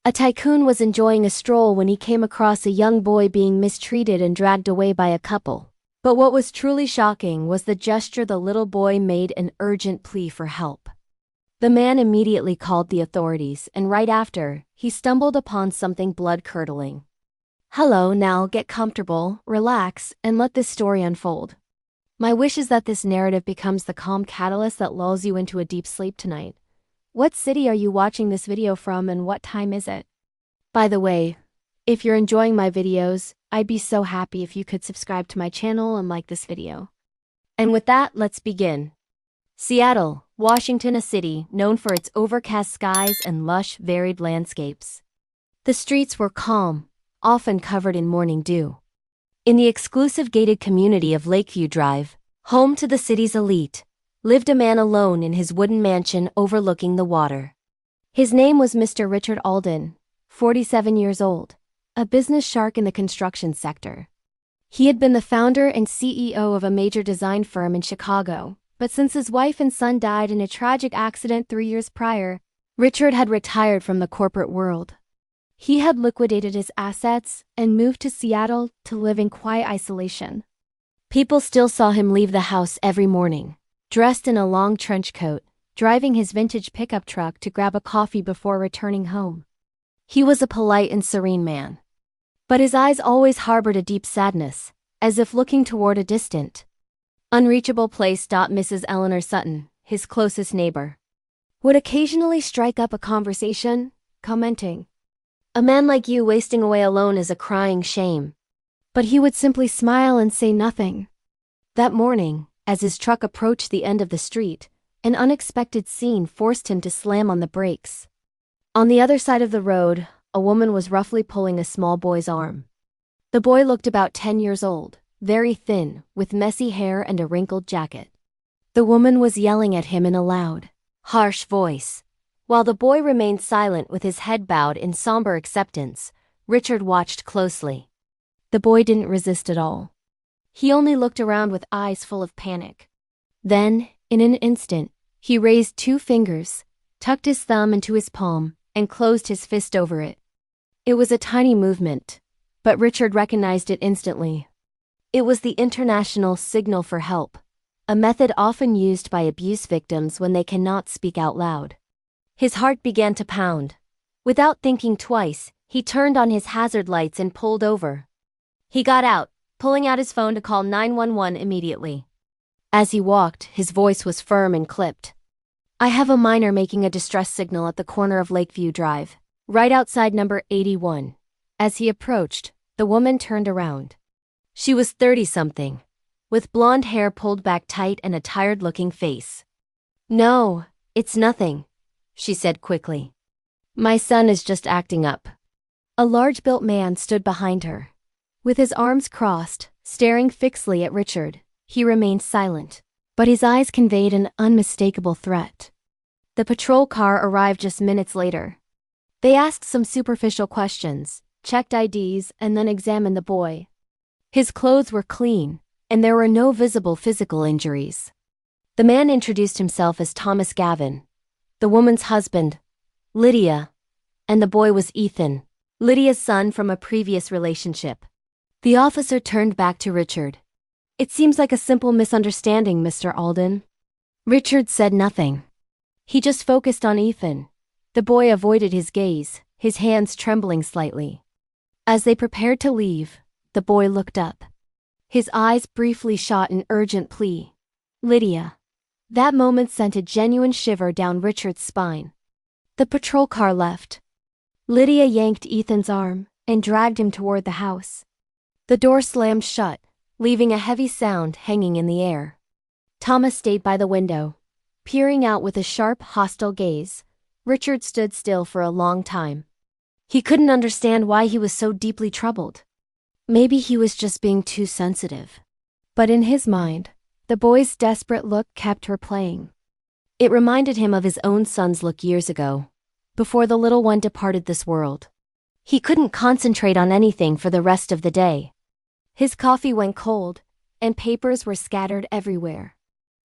A tycoon was enjoying a stroll when he came across a young boy being mistreated and dragged away by a couple. But what was truly shocking was the gesture the little boy made, an urgent plea for help. The man immediately called the authorities, and right after, he stumbled upon something blood-curdling. Hello, now get comfortable, relax, and let this story unfold. My wish is that this narrative becomes the calm catalyst that lulls you into a deep sleep tonight. What city are you watching this video from and what time is it? By the way, if you're enjoying my videos, I'd be so happy if you could subscribe to my channel and like this video. And with that, let's begin. Seattle, Washington, a city known for its overcast skies and lush, varied landscapes. The streets were calm, often covered in morning dew. In the exclusive gated community of Lakeview Drive, home to the city's elite, lived a man alone in his wooden mansion overlooking the water. His name was Mr. Richard Alden, 47 years old, a business shark in the construction sector. He had been the founder and CEO of a major design firm in Chicago, but since his wife and son died in a tragic accident 3 years prior, Richard had retired from the corporate world. He had liquidated his assets and moved to Seattle to live in quiet isolation. People still saw him leave the house every morning, dressed in a long trench coat, driving his vintage pickup truck to grab a coffee before returning home. He was a polite and serene man, but his eyes always harbored a deep sadness, as if looking toward a distant, unreachable place. Mrs. Eleanor Sutton, his closest neighbor, would occasionally strike up a conversation, commenting, "A man like you wasting away alone is a crying shame." But he would simply smile and say nothing. That morning, as his truck approached the end of the street, an unexpected scene forced him to slam on the brakes. On the other side of the road, a woman was roughly pulling a small boy's arm. The boy looked about 10 years old, very thin, with messy hair and a wrinkled jacket. The woman was yelling at him in a loud, harsh voice. While the boy remained silent with his head bowed in somber acceptance, Richard watched closely. The boy didn't resist at all. He only looked around with eyes full of panic. Then, in an instant, he raised 2 fingers, tucked his thumb into his palm, and closed his fist over it. It was a tiny movement, but Richard recognized it instantly. It was the international signal for help, a method often used by abuse victims when they cannot speak out loud. His heart began to pound. Without thinking twice, he turned on his hazard lights and pulled over. He got out, pulling out his phone to call 911 immediately. As he walked, his voice was firm and clipped. "I have a minor making a distress signal at the corner of Lakeview Drive, right outside number 81. As he approached, the woman turned around. She was 30-something, with blonde hair pulled back tight and a tired-looking face. "No, it's nothing," she said quickly. "My son is just acting up." A large-built man stood behind her. With his arms crossed, staring fixedly at Richard, he remained silent, but his eyes conveyed an unmistakable threat. The patrol car arrived just minutes later. They asked some superficial questions, checked IDs, and then examined the boy. His clothes were clean, and there were no visible physical injuries. The man introduced himself as Thomas Gavin, the woman's husband, Lydia, and the boy was Ethan, Lydia's son from a previous relationship. The officer turned back to Richard. "It seems like a simple misunderstanding, Mr. Alden." Richard said nothing. He just focused on Ethan. The boy avoided his gaze, his hands trembling slightly. As they prepared to leave, the boy looked up. His eyes briefly shot an urgent plea. "Lydia." That moment sent a genuine shiver down Richard's spine. The patrol car left. Lydia yanked Ethan's arm and dragged him toward the house. The door slammed shut, leaving a heavy sound hanging in the air. Thomas stayed by the window, peering out with a sharp, hostile gaze. Richard stood still for a long time. He couldn't understand why he was so deeply troubled. Maybe he was just being too sensitive. But in his mind, the boy's desperate look kept replaying. It reminded him of his own son's look years ago, before the little one departed this world. He couldn't concentrate on anything for the rest of the day. His coffee went cold, and papers were scattered everywhere.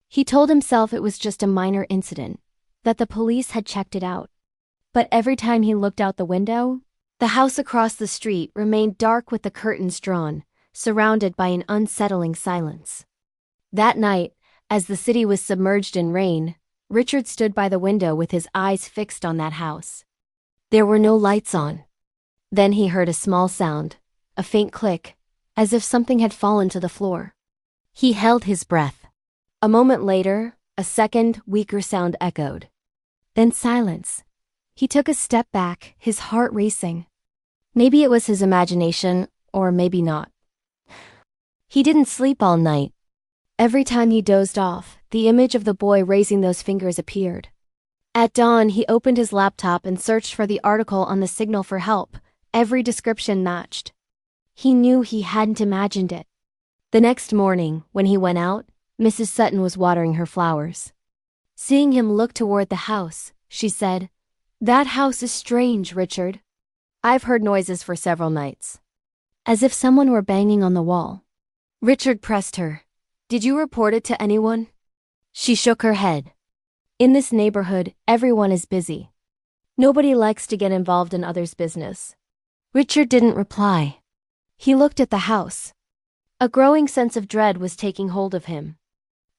He told himself it was just a minor incident, that the police had checked it out. But every time he looked out the window, the house across the street remained dark with the curtains drawn, surrounded by an unsettling silence. That night, as the city was submerged in rain, Richard stood by the window with his eyes fixed on that house. There were no lights on. Then he heard a small sound, a faint click, as if something had fallen to the floor. He held his breath. A moment later, a second, weaker sound echoed. Then silence. He took a step back, his heart racing. Maybe it was his imagination, or maybe not. He didn't sleep all night. Every time he dozed off, the image of the boy raising those fingers appeared. At dawn, he opened his laptop and searched for the article on the signal for help. Every description matched. He knew he hadn't imagined it. The next morning, when he went out, Mrs. Sutton was watering her flowers. Seeing him look toward the house, she said, "That house is strange, Richard. I've heard noises for several nights. As if someone were banging on the wall." Richard pressed her. "Did you report it to anyone?" She shook her head. "In this neighborhood, everyone is busy. Nobody likes to get involved in others' business." Richard didn't reply. He looked at the house. A growing sense of dread was taking hold of him.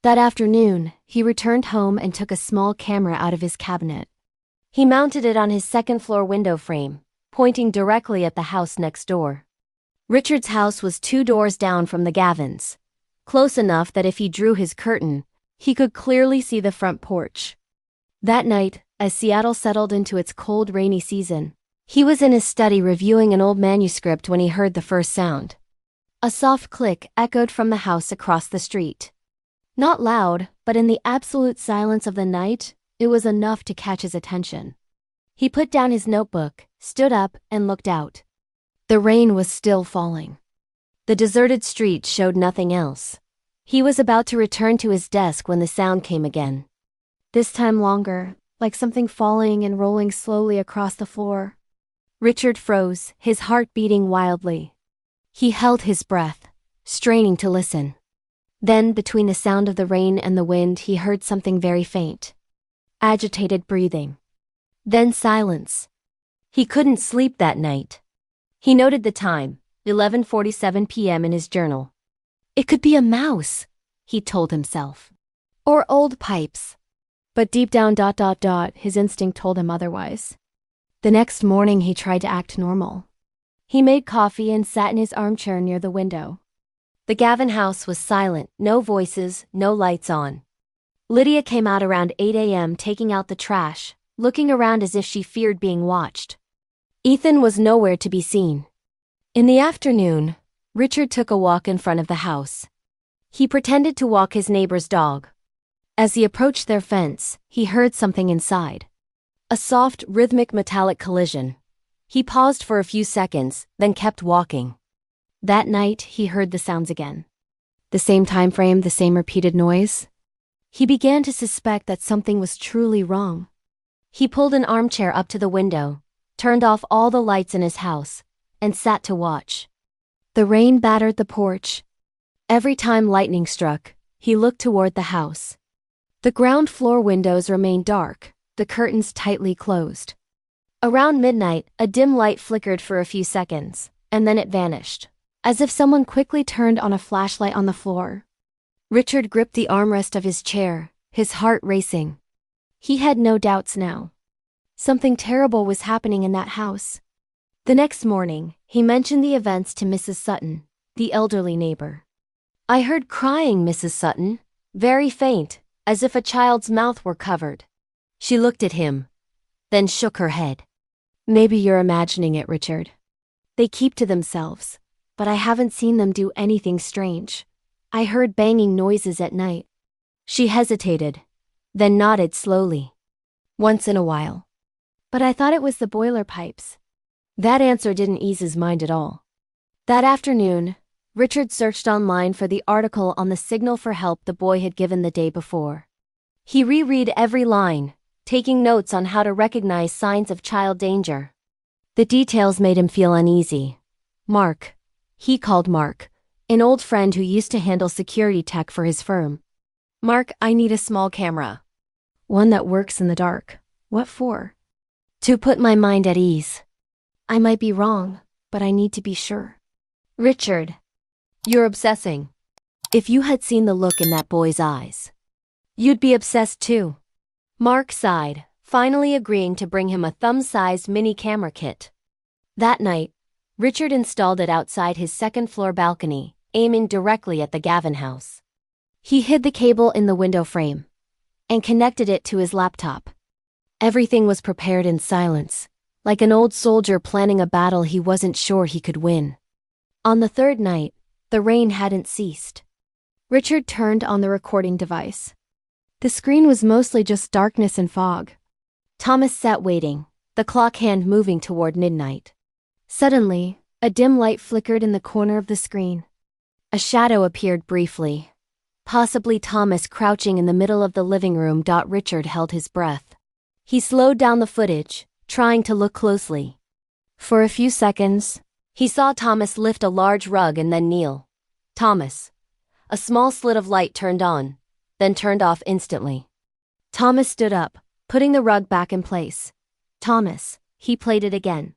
That afternoon, he returned home and took a small camera out of his cabinet. He mounted it on his second-floor window frame, pointing directly at the house next door. Richard's house was 2 doors down from the Gavins, close enough that if he drew his curtain, he could clearly see the front porch. That night, as Seattle settled into its cold, rainy season, he was in his study reviewing an old manuscript when he heard the first sound. A soft click echoed from the house across the street. Not loud, but in the absolute silence of the night, it was enough to catch his attention. He put down his notebook, stood up, and looked out. The rain was still falling. The deserted street showed nothing else. He was about to return to his desk when the sound came again. This time longer, like something falling and rolling slowly across the floor. Richard froze, his heart beating wildly. He held his breath, straining to listen. Then, between the sound of the rain and the wind, he heard something very faint. Agitated breathing. Then silence. He couldn't sleep that night. He noted the time, 11:47 p.m. in his journal. It could be a mouse, he told himself. Or old pipes. But deep down, his instinct told him otherwise. The next morning he tried to act normal. He made coffee and sat in his armchair near the window. The Gavin house was silent, no voices, no lights on. Lydia came out around 8 a.m. taking out the trash, looking around as if she feared being watched. Ethan was nowhere to be seen. In the afternoon, Richard took a walk in front of the house. He pretended to walk his neighbor's dog. As he approached their fence, he heard something inside. A soft, rhythmic metallic collision. He paused for a few seconds, then kept walking. That night, he heard the sounds again. The same time frame, the same repeated noise. He began to suspect that something was truly wrong. He pulled an armchair up to the window, turned off all the lights in his house, and sat to watch. The rain battered the porch. Every time lightning struck, he looked toward the house. The ground floor windows remained dark, the curtains tightly closed. Around midnight, a dim light flickered for a few seconds, and then it vanished, as if someone quickly turned on a flashlight on the floor. Richard gripped the armrest of his chair, his heart racing. He had no doubts now. Something terrible was happening in that house. The next morning, he mentioned the events to Mrs. Sutton, the elderly neighbor. "I heard crying, Mrs. Sutton, very faint, as if a child's mouth were covered." She looked at him, then shook her head. "Maybe you're imagining it, Richard. They keep to themselves, but I haven't seen them do anything strange. I heard banging noises at night." She hesitated, then nodded slowly. "Once in a while. But I thought it was the boiler pipes." That answer didn't ease his mind at all. That afternoon, Richard searched online for the article on the signal for help the boy had given the day before. He reread every line, taking notes on how to recognize signs of child danger. The details made him feel uneasy. Mark. He called Mark, an old friend who used to handle security tech for his firm. "Mark, I need a small camera. One that works in the dark." "What for?" To put my mind at ease. I might be wrong, but I need to be sure. Richard. You're obsessing. If you had seen the look in that boy's eyes, you'd be obsessed too. Mark sighed, finally agreeing to bring him a thumb-sized mini camera kit. That night, Richard installed it outside his second-floor balcony, aiming directly at the Gavin house. He hid the cable in the window frame and connected it to his laptop. Everything was prepared in silence, like an old soldier planning a battle he wasn't sure he could win. On the third night, the rain hadn't ceased. Richard turned on the recording device. The screen was mostly just darkness and fog. Thomas sat waiting, the clock hand moving toward midnight. Suddenly, a dim light flickered in the corner of the screen. A shadow appeared briefly. Possibly Thomas crouching in the middle of the living room. Richard held his breath. He slowed down the footage, trying to look closely. For a few seconds, he saw Thomas lift a large rug and then kneel. Thomas. A small slit of light turned on, then turned off instantly. Thomas stood up, putting the rug back in place. Thomas. He played it again.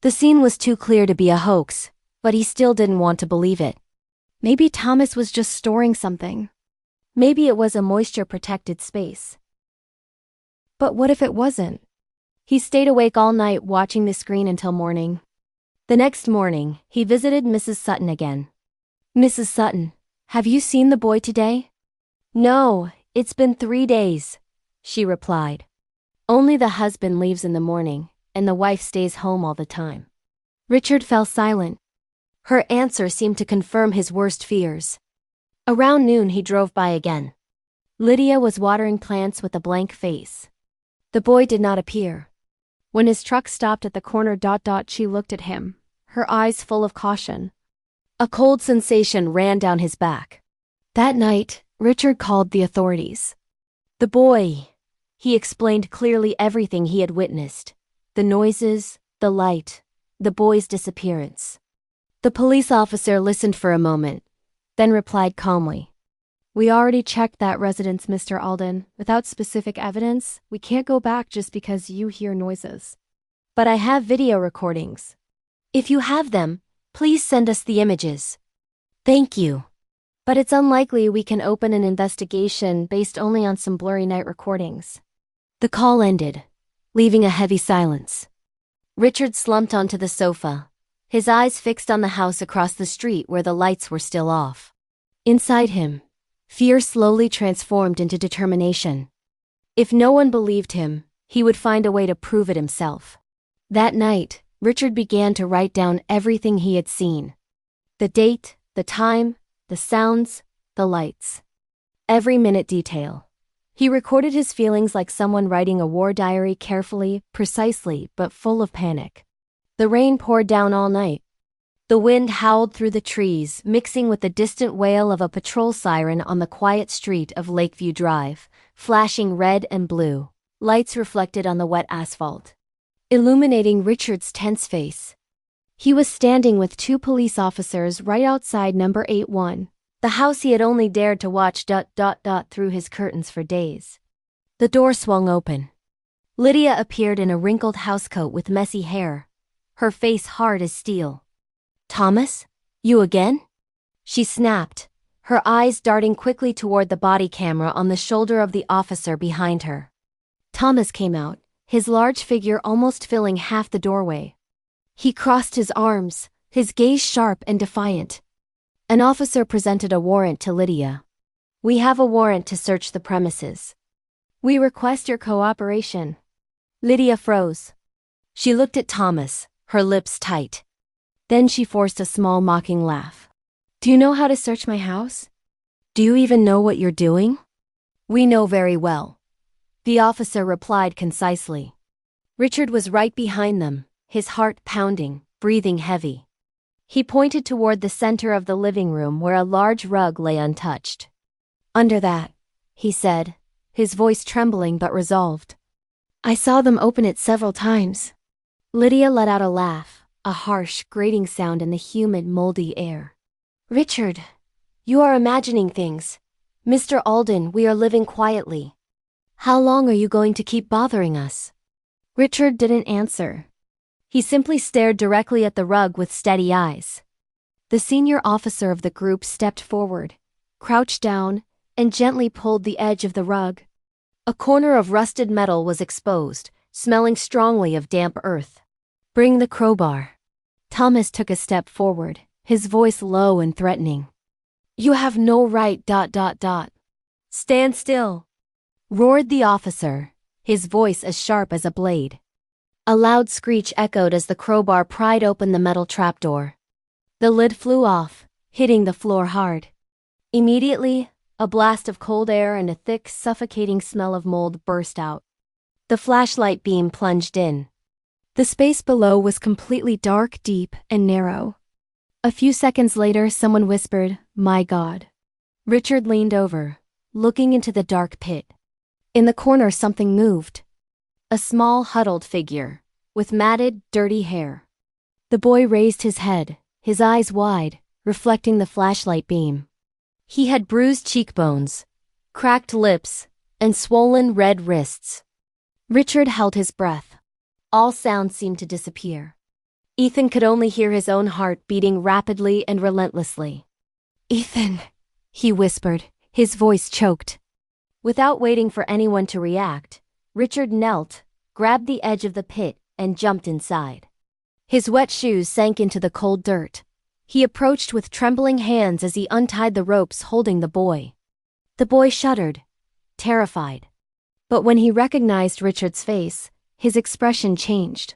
The scene was too clear to be a hoax, but he still didn't want to believe it. Maybe Thomas was just storing something. Maybe it was a moisture-protected space. But what if it wasn't? He stayed awake all night watching the screen until morning. The next morning, he visited Mrs. Sutton again. Mrs. Sutton, have you seen the boy today? No, it's been 3 days, she replied. Only the husband leaves in the morning, and the wife stays home all the time. Richard fell silent. Her answer seemed to confirm his worst fears. Around noon he drove by again. Lydia was watering plants with a blank face. The boy did not appear. When his truck stopped at the corner, she looked at him, her eyes full of caution. A cold sensation ran down his back. That night, Richard called the authorities. The boy. He explained clearly everything he had witnessed. The noises, the light, the boy's disappearance. The police officer listened for a moment, then replied calmly. We already checked that residence, Mr. Alden. Without specific evidence, we can't go back just because you hear noises. But I have video recordings. If you have them, please send us the images. Thank you. But it's unlikely we can open an investigation based only on some blurry night recordings. The call ended, leaving a heavy silence. Richard slumped onto the sofa, his eyes fixed on the house across the street where the lights were still off. Inside him, fear slowly transformed into determination. If no one believed him, he would find a way to prove it himself. That night, Richard began to write down everything he had seen. The date, the time, the sounds, the lights. Every minute detail. He recorded his feelings like someone writing a war diary, carefully, precisely, but full of panic. The rain poured down all night. The wind howled through the trees, mixing with the distant wail of a patrol siren on the quiet street of Lakeview Drive, flashing red and blue, lights reflected on the wet asphalt, illuminating Richard's tense face. He was standing with 2 police officers right outside number 81, the house he had only dared to watch through his curtains for days. The door swung open. Lydia appeared in a wrinkled housecoat with messy hair, her face hard as steel. Thomas? You again? She snapped, her eyes darting quickly toward the body camera on the shoulder of the officer behind her. Thomas came out, his large figure almost filling half the doorway. He crossed his arms, his gaze sharp and defiant. An officer presented a warrant to Lydia. We have a warrant to search the premises. We request your cooperation. Lydia froze. She looked at Thomas, her lips tight. Then she forced a small mocking laugh. Do you know how to search my house? Do you even know what you're doing? We know very well. The officer replied concisely. Richard was right behind them, his heart pounding, breathing heavy. He pointed toward the center of the living room where a large rug lay untouched. Under that, he said, his voice trembling but resolved. I saw them open it several times. Lydia let out a laugh, a harsh, grating sound in the humid, moldy air. Richard, you are imagining things. Mr. Alden, we are living quietly. How long are you going to keep bothering us? Richard didn't answer. He simply stared directly at the rug with steady eyes. The senior officer of the group stepped forward, crouched down, and gently pulled the edge of the rug. A corner of rusted metal was exposed, smelling strongly of damp earth. "Bring the crowbar." Thomas took a step forward, his voice low and threatening. "You have no right. Stand still," roared the officer, his voice as sharp as a blade. A loud screech echoed as the crowbar pried open the metal trapdoor. The lid flew off, hitting the floor hard. Immediately, a blast of cold air and a thick, suffocating smell of mold burst out. The flashlight beam plunged in. The space below was completely dark, deep, and narrow. A few seconds later, someone whispered, "My God." Richard leaned over, looking into the dark pit. In the corner, something moved. A small, huddled figure, with matted, dirty hair. The boy raised his head, his eyes wide, reflecting the flashlight beam. He had bruised cheekbones, cracked lips, and swollen red wrists. Richard held his breath. All sound seemed to disappear. Ethan could only hear his own heart beating rapidly and relentlessly. "Ethan," he whispered, his voice choked. Without waiting for anyone to react, Richard knelt, grabbed the edge of the pit, and jumped inside. His wet shoes sank into the cold dirt. He approached with trembling hands as he untied the ropes holding the boy. The boy shuddered, terrified. But when he recognized Richard's face, his expression changed.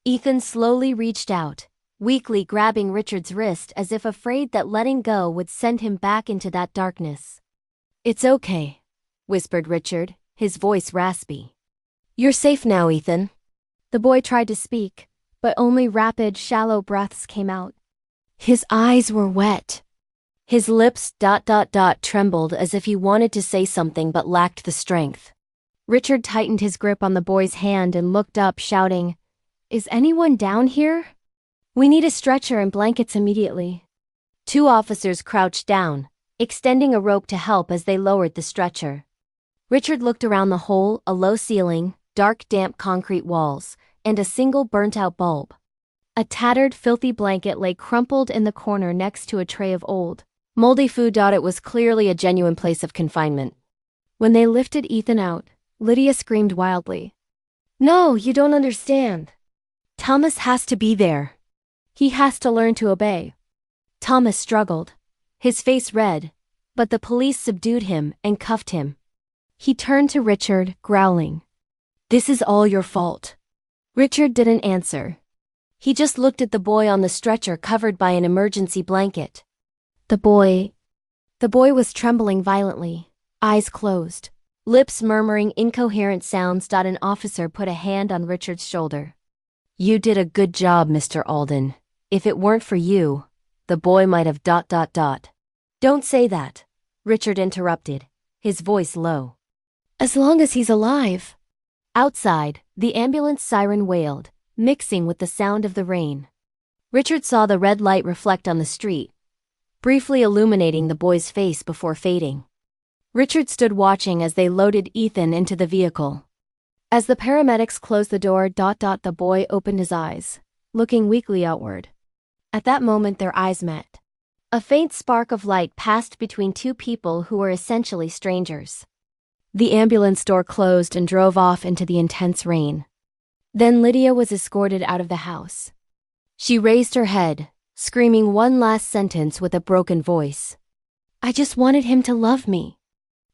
Ethan slowly reached out, weakly grabbing Richard's wrist as if afraid that letting go would send him back into that darkness. "It's okay," whispered Richard, his voice raspy. "You're safe now, Ethan." The boy tried to speak, but only rapid, shallow breaths came out. His eyes were wet. His lips trembled as if he wanted to say something but lacked the strength. Richard tightened his grip on the boy's hand and looked up, shouting, "Is anyone down here? We need a stretcher and blankets immediately." Two officers crouched down, extending a rope to help as they lowered the stretcher. Richard looked around the hole, a low ceiling, dark, damp concrete walls, and a single burnt-out bulb. A tattered, filthy blanket lay crumpled in the corner next to a tray of old, moldy food. It was clearly a genuine place of confinement. When they lifted Ethan out, Lydia screamed wildly. "No, you don't understand. Thomas has to be there. He has to learn to obey." Thomas struggled, his face red, but the police subdued him and cuffed him. He turned to Richard, growling, "This is all your fault." Richard didn't answer. He just looked at the boy on the stretcher covered by an emergency blanket. The boy was trembling violently, eyes closed, lips murmuring incoherent sounds. An officer put a hand on Richard's shoulder. "You did a good job, Mr. Alden. If it weren't for you, the boy might have ... "Don't say that," Richard interrupted, his voice low. "As long as he's alive." Outside, the ambulance siren wailed, mixing with the sound of the rain. Richard saw the red light reflect on the street, briefly illuminating the boy's face before fading. Richard stood watching as they loaded Ethan into the vehicle. As the paramedics closed the door, the boy opened his eyes, looking weakly outward. At that moment, their eyes met. A faint spark of light passed between two people who were essentially strangers. The ambulance door closed and drove off into the intense rain. Then Lydia was escorted out of the house. She raised her head, screaming one last sentence with a broken voice. "I just wanted him to love me.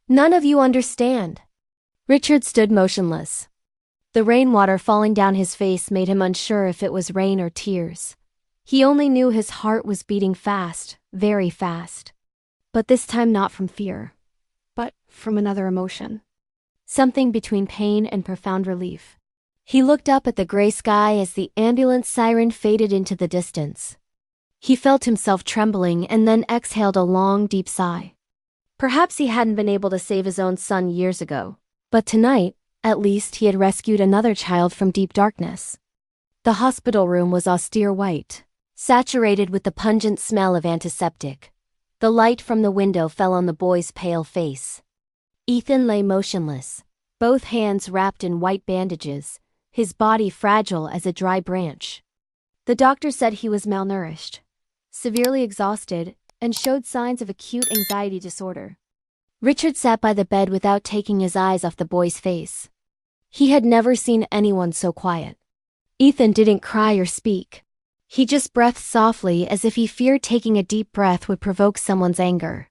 None of you understand." Richard stood motionless. The rainwater falling down his face made him unsure if it was rain or tears. He only knew his heart was beating fast, very fast. But this time not from fear, but from another emotion. Something between pain and profound relief. He looked up at the gray sky as the ambulance siren faded into the distance. He felt himself trembling and then exhaled a long, deep sigh. Perhaps he hadn't been able to save his own son years ago, but tonight, at least, he had rescued another child from deep darkness. The hospital room was austere white, saturated with the pungent smell of antiseptic. The light from the window fell on the boy's pale face. Ethan lay motionless, both hands wrapped in white bandages, his body fragile as a dry branch. The doctor said he was malnourished, severely exhausted, and showed signs of acute anxiety disorder. Richard sat by the bed without taking his eyes off the boy's face. He had never seen anyone so quiet. Ethan didn't cry or speak. He just breathed softly as if he feared taking a deep breath would provoke someone's anger.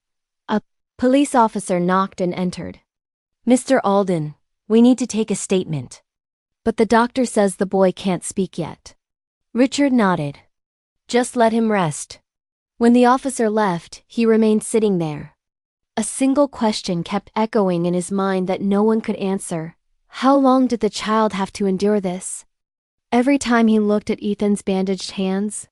A police officer knocked and entered. "Mr. Alden, we need to take a statement. But the doctor says the boy can't speak yet." Richard nodded. "Just let him rest." When the officer left, he remained sitting there. A single question kept echoing in his mind that no one could answer. How long did the child have to endure this? Every time he looked at Ethan's bandaged hands,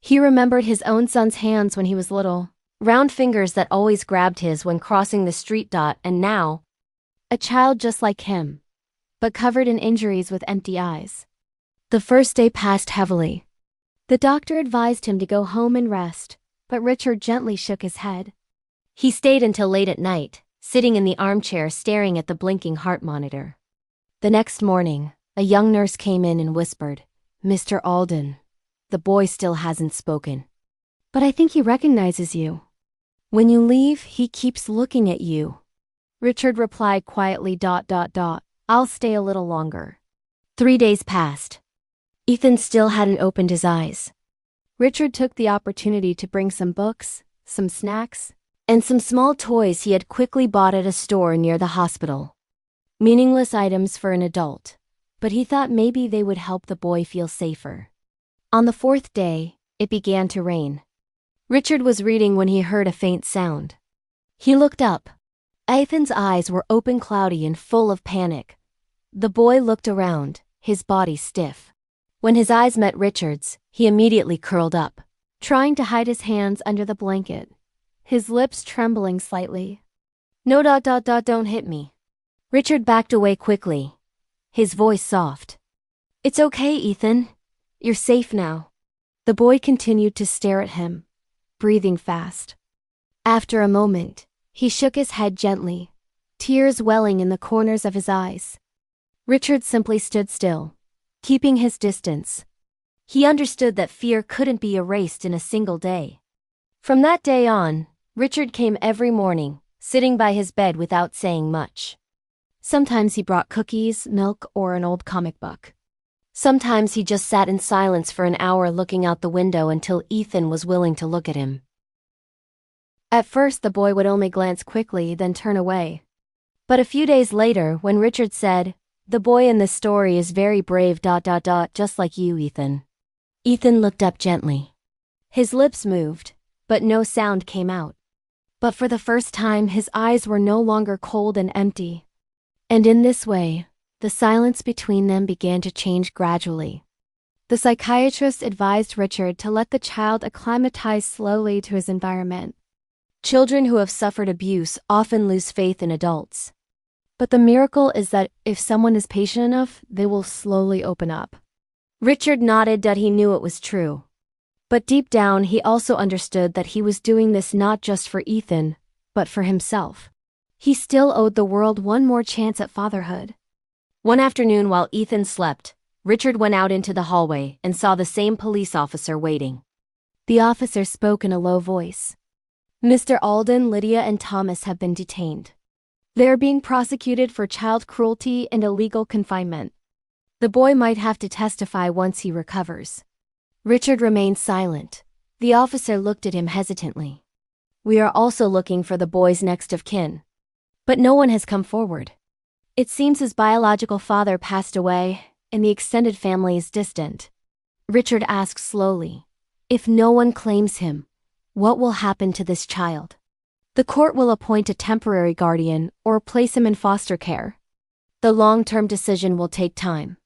he remembered his own son's hands when he was little, round fingers that always grabbed his when crossing the street. And now, a child just like him, but covered in injuries with empty eyes. The first day passed heavily. The doctor advised him to go home and rest, but Richard gently shook his head. He stayed until late at night, sitting in the armchair staring at the blinking heart monitor. The next morning, a young nurse came in and whispered, "Mr. Alden, the boy still hasn't spoken. But I think he recognizes you. When you leave, he keeps looking at you." Richard replied quietly, "I'll stay a little longer." 3 days passed. Ethan still hadn't opened his eyes. Richard took the opportunity to bring some books, some snacks, and some small toys he had quickly bought at a store near the hospital. Meaningless items for an adult, but he thought maybe they would help the boy feel safer. On the 4th day, it began to rain. Richard was reading when he heard a faint sound. He looked up. Ethan's eyes were open, cloudy, and full of panic. The boy looked around, his body stiff. When his eyes met Richard's, he immediately curled up, trying to hide his hands under the blanket, his lips trembling slightly. "No, don't hit me." Richard backed away quickly, his voice soft. "It's okay, Ethan. You're safe now." The boy continued to stare at him, breathing fast. After a moment, he shook his head gently, tears welling in the corners of his eyes. Richard simply stood still, keeping his distance. He understood that fear couldn't be erased in a single day. From that day on, Richard came every morning, sitting by his bed without saying much. Sometimes he brought cookies, milk, or an old comic book. Sometimes he just sat in silence for an hour looking out the window until Ethan was willing to look at him. At first the boy would only glance quickly, then turn away. But a few days later, when Richard said, "The boy in this story is very brave, just like you, Ethan." Ethan looked up gently. His lips moved, but no sound came out. But for the first time, his eyes were no longer cold and empty. And in this way, the silence between them began to change gradually. The psychiatrist advised Richard to let the child acclimatize slowly to his environment. Children who have suffered abuse often lose faith in adults. But the miracle is that if someone is patient enough, they will slowly open up. Richard nodded that he knew it was true. But deep down, he also understood that he was doing this not just for Ethan, but for himself. He still owed the world one more chance at fatherhood. One afternoon while Ethan slept, Richard went out into the hallway and saw the same police officer waiting. The officer spoke in a low voice. "Mr. Alden, Lydia, and Thomas have been detained. They are being prosecuted for child cruelty and illegal confinement. The boy might have to testify once he recovers." Richard remained silent. The officer looked at him hesitantly. "We are also looking for the boy's next of kin. But no one has come forward. It seems his biological father passed away, and the extended family is distant." Richard asked slowly, "If no one claims him, what will happen to this child?" "The court will appoint a temporary guardian or place him in foster care. The long-term decision will take time."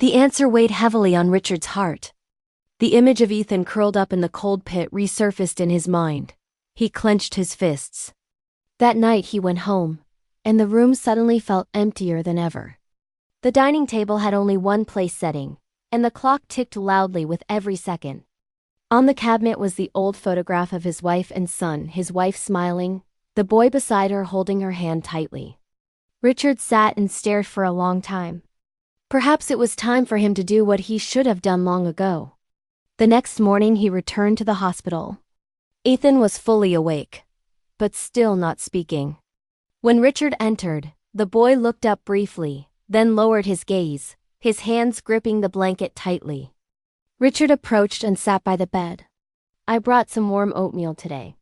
The answer weighed heavily on Richard's heart. The image of Ethan curled up in the cold pit resurfaced in his mind. He clenched his fists. That night he went home, and the room suddenly felt emptier than ever. The dining table had only one place setting, and the clock ticked loudly with every second. On the cabinet was the old photograph of his wife and son, his wife smiling, the boy beside her holding her hand tightly. Richard sat and stared for a long time. Perhaps it was time for him to do what he should have done long ago. The next morning he returned to the hospital. Ethan was fully awake, but still not speaking. When Richard entered, the boy looked up briefly, then lowered his gaze, his hands gripping the blanket tightly. Richard approached and sat by the bed. "I brought some warm oatmeal today."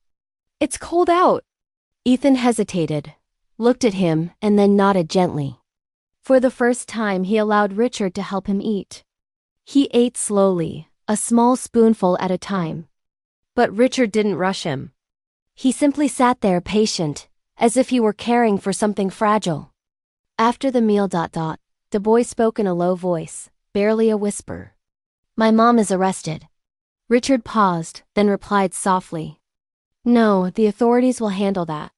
"It's cold out." Ethan hesitated, looked at him, and then nodded gently. For the first time, he allowed Richard to help him eat. He ate slowly, a small spoonful at a time. But Richard didn't rush him. He simply sat there patient, as if he were caring for something fragile. After the meal, the boy spoke in a low voice, barely a whisper. "My mom is arrested." Richard paused, then replied softly, "No, the authorities will handle that.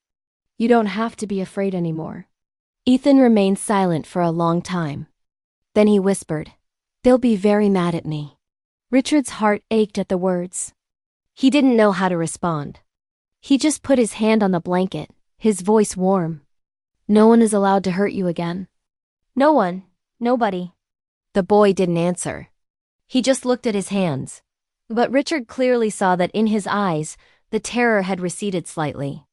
You don't have to be afraid anymore." Ethan remained silent for a long time. Then he whispered, "They'll be very mad at me." Richard's heart ached at the words. He didn't know how to respond. He just put his hand on the blanket, his voice warm. "No one is allowed to hurt you again." "No one, nobody." The boy didn't answer. He just looked at his hands. But Richard clearly saw that in his eyes, the terror had receded slightly.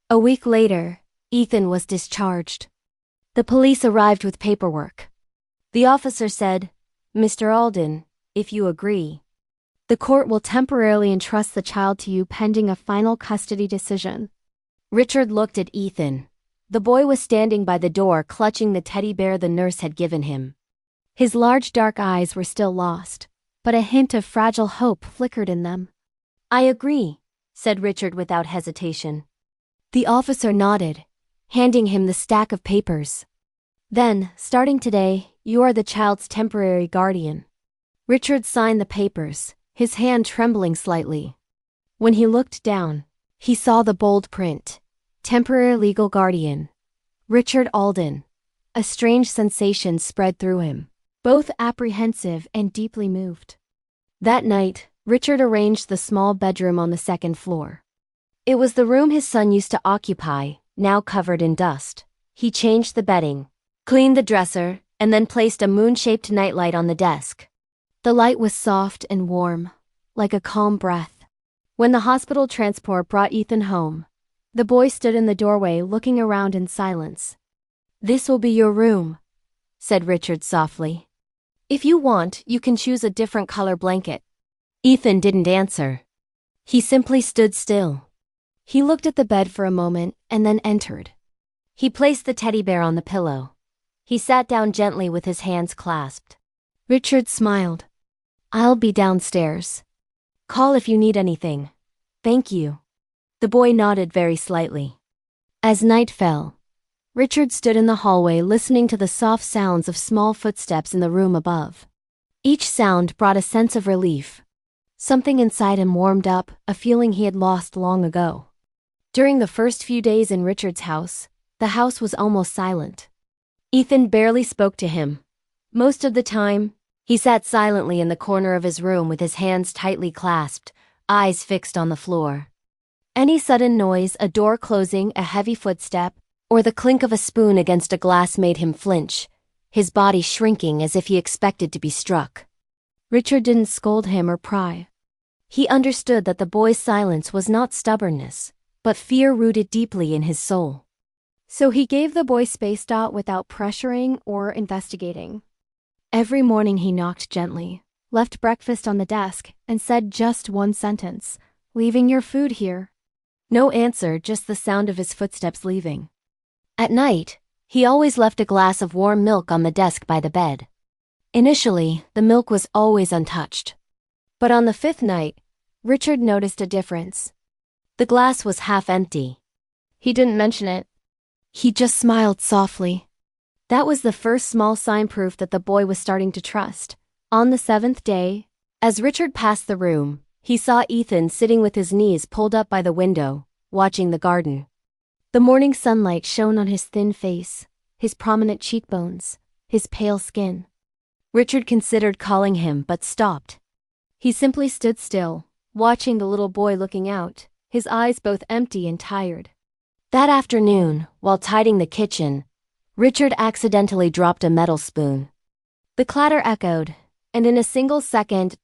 A week later, Ethan was discharged. The police arrived with paperwork. The officer said, "Mr. Alden, if you agree, the court will temporarily entrust the child to you pending a final custody decision." Richard looked at Ethan. The boy was standing by the door clutching the teddy bear the nurse had given him. His large dark eyes were still lost, but a hint of fragile hope flickered in them. "I agree," said Richard without hesitation. The officer nodded, handing him the stack of papers. "Then, starting today, you are the child's temporary guardian." Richard signed the papers, his hand trembling slightly. When he looked down, he saw the bold print, "Temporary legal guardian, Richard Alden." A strange sensation spread through him, both apprehensive and deeply moved. That night, Richard arranged the small bedroom on the second floor. It was the room his son used to occupy, now covered in dust. He changed the bedding, cleaned the dresser, and then placed a moon-shaped nightlight on the desk. The light was soft and warm, like a calm breath. When the hospital transport brought Ethan home, the boy stood in the doorway looking around in silence. "This will be your room," said Richard softly. "If you want, you can choose a different color blanket." Ethan didn't answer. He simply stood still. He looked at the bed for a moment and then entered. He placed the teddy bear on the pillow. He sat down gently with his hands clasped. Richard smiled. "I'll be downstairs. Call if you need anything. Thank you." The boy nodded very slightly. As night fell, Richard stood in the hallway listening to the soft sounds of small footsteps in the room above. Each sound brought a sense of relief. Something inside him warmed up, a feeling he had lost long ago. During the first few days in Richard's house, the house was almost silent. Ethan barely spoke to him. Most of the time, he sat silently in the corner of his room with his hands tightly clasped, eyes fixed on the floor. Any sudden noise, a door closing, a heavy footstep, or the clink of a spoon against a glass made him flinch, his body shrinking as if he expected to be struck. Richard didn't scold him or pry. He understood that the boy's silence was not stubbornness, but fear rooted deeply in his soul. So he gave the boy space without pressuring or investigating. Every morning he knocked gently, left breakfast on the desk, and said just one sentence, "Leaving your food here." No answer, just the sound of his footsteps leaving. At night, he always left a glass of warm milk on the desk by the bed. Initially, the milk was always untouched. But on the fifth night, Richard noticed a difference. The glass was half empty. He didn't mention it. He just smiled softly. That was the first small sign proof that the boy was starting to trust. On the seventh day, as Richard passed the room, he saw Ethan sitting with his knees pulled up by the window, watching the garden. The morning sunlight shone on his thin face, his prominent cheekbones, his pale skin. Richard considered calling him but stopped. He simply stood still, watching the little boy looking out, his eyes both empty and tired. That afternoon, while tidying the kitchen, Richard accidentally dropped a metal spoon. The clatter echoed, and in a single second,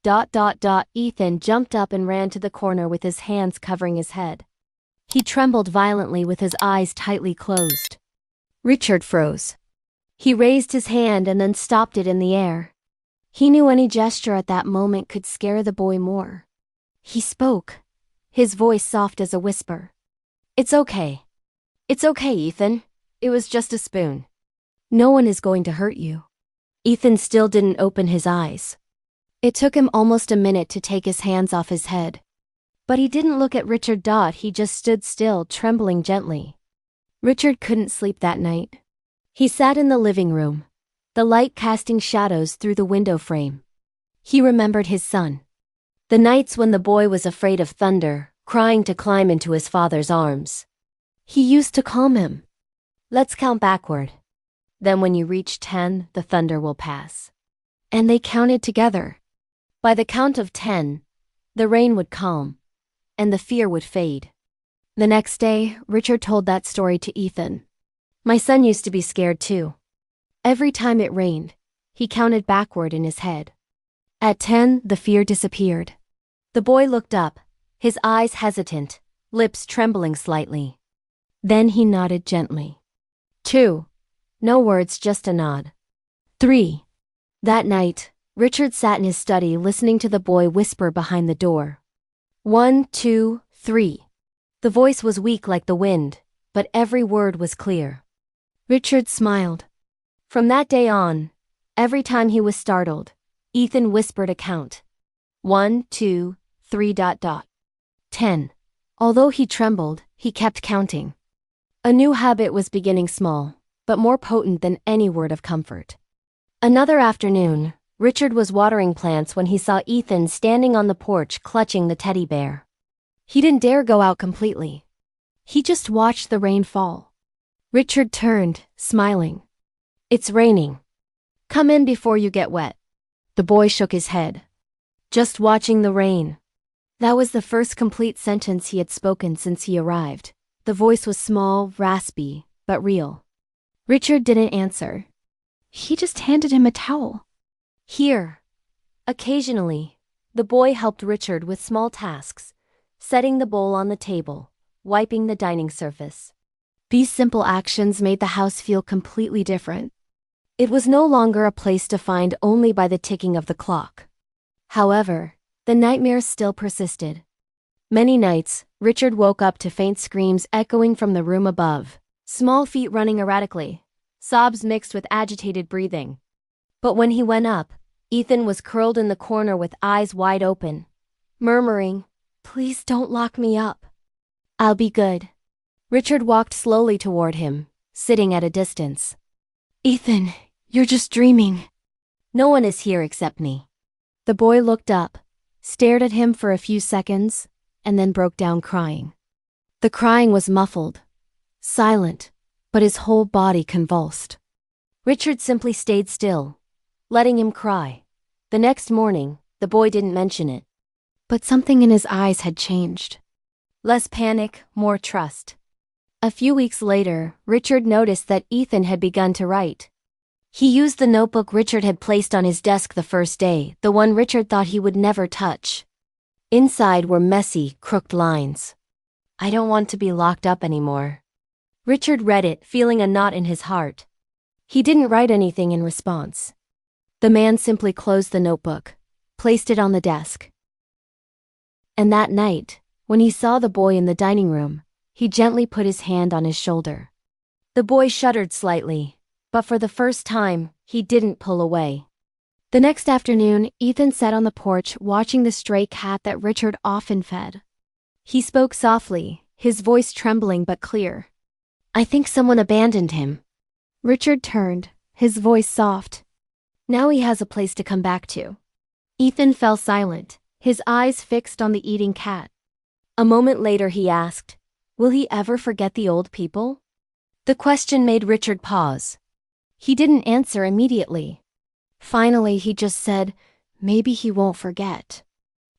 Ethan jumped up and ran to the corner with his hands covering his head. He trembled violently with his eyes tightly closed. Richard froze. He raised his hand and then stopped it in the air. He knew any gesture at that moment could scare the boy more. He spoke, his voice soft as a whisper. "It's okay. It's okay, Ethan. It was just a spoon. No one is going to hurt you." Ethan still didn't open his eyes. It took him almost a minute to take his hands off his head. But he didn't look at Richard. He just stood still, trembling gently. Richard couldn't sleep that night. He sat in the living room, the light casting shadows through the window frame. He remembered his son. The nights when the boy was afraid of thunder, crying to climb into his father's arms. He used to calm him. "Let's count backward. Then when you reach 10, the thunder will pass." And they counted together. By the count of 10, the rain would calm, and the fear would fade. The next day, Richard told that story to Ethan. "My son used to be scared too. Every time it rained, he counted backward in his head. At 10, the fear disappeared." The boy looked up, his eyes hesitant, lips trembling slightly. Then he nodded gently. 2. No words, just a nod. 3. That night, Richard sat in his study listening to the boy whisper behind the door. 1, 2, 3. The voice was weak like the wind, but every word was clear. Richard smiled. From that day on, every time he was startled, Ethan whispered a count. 1, 2, 3. 10. Although he trembled, he kept counting. A new habit was beginning, small, but more potent than any word of comfort. Another afternoon, Richard was watering plants when he saw Ethan standing on the porch clutching the teddy bear. He didn't dare go out completely. He just watched the rain fall. Richard turned, smiling. "It's raining. Come in before you get wet." The boy shook his head. "Just watching the rain." That was the first complete sentence he had spoken since he arrived. The voice was small, raspy, but real. Richard didn't answer. He just handed him a towel. "Here." Occasionally, the boy helped Richard with small tasks, setting the bowl on the table, wiping the dining surface. These simple actions made the house feel completely different. It was no longer a place defined only by the ticking of the clock. However, the nightmares still persisted. Many nights, Richard woke up to faint screams echoing from the room above, small feet running erratically, sobs mixed with agitated breathing. But when he went up, Ethan was curled in the corner with eyes wide open, murmuring, "Please don't lock me up. I'll be good." Richard walked slowly toward him, sitting at a distance. "Ethan, you're just dreaming." "No one is here except me." The boy looked up, stared at him for a few seconds, and then broke down crying. The crying was muffled, silent, but his whole body convulsed. Richard simply stayed still, letting him cry. The next morning, the boy didn't mention it. But something in his eyes had changed. Less panic, more trust. A few weeks later, Richard noticed that Ethan had begun to write. He used the notebook Richard had placed on his desk the first day, the one Richard thought he would never touch. Inside were messy, crooked lines. "I don't want to be locked up anymore." Richard read it, feeling a knot in his heart. He didn't write anything in response. The man simply closed the notebook, placed it on the desk. And that night, when he saw the boy in the dining room, he gently put his hand on his shoulder. The boy shuddered slightly, but for the first time, he didn't pull away. The next afternoon, Ethan sat on the porch watching the stray cat that Richard often fed. He spoke softly, his voice trembling but clear. "I think someone abandoned him." Richard turned, his voice soft. "Now he has a place to come back to." Ethan fell silent, his eyes fixed on the eating cat. A moment later he asked, "Will he ever forget the old people?" The question made Richard pause. He didn't answer immediately. Finally, he just said, "Maybe he won't forget."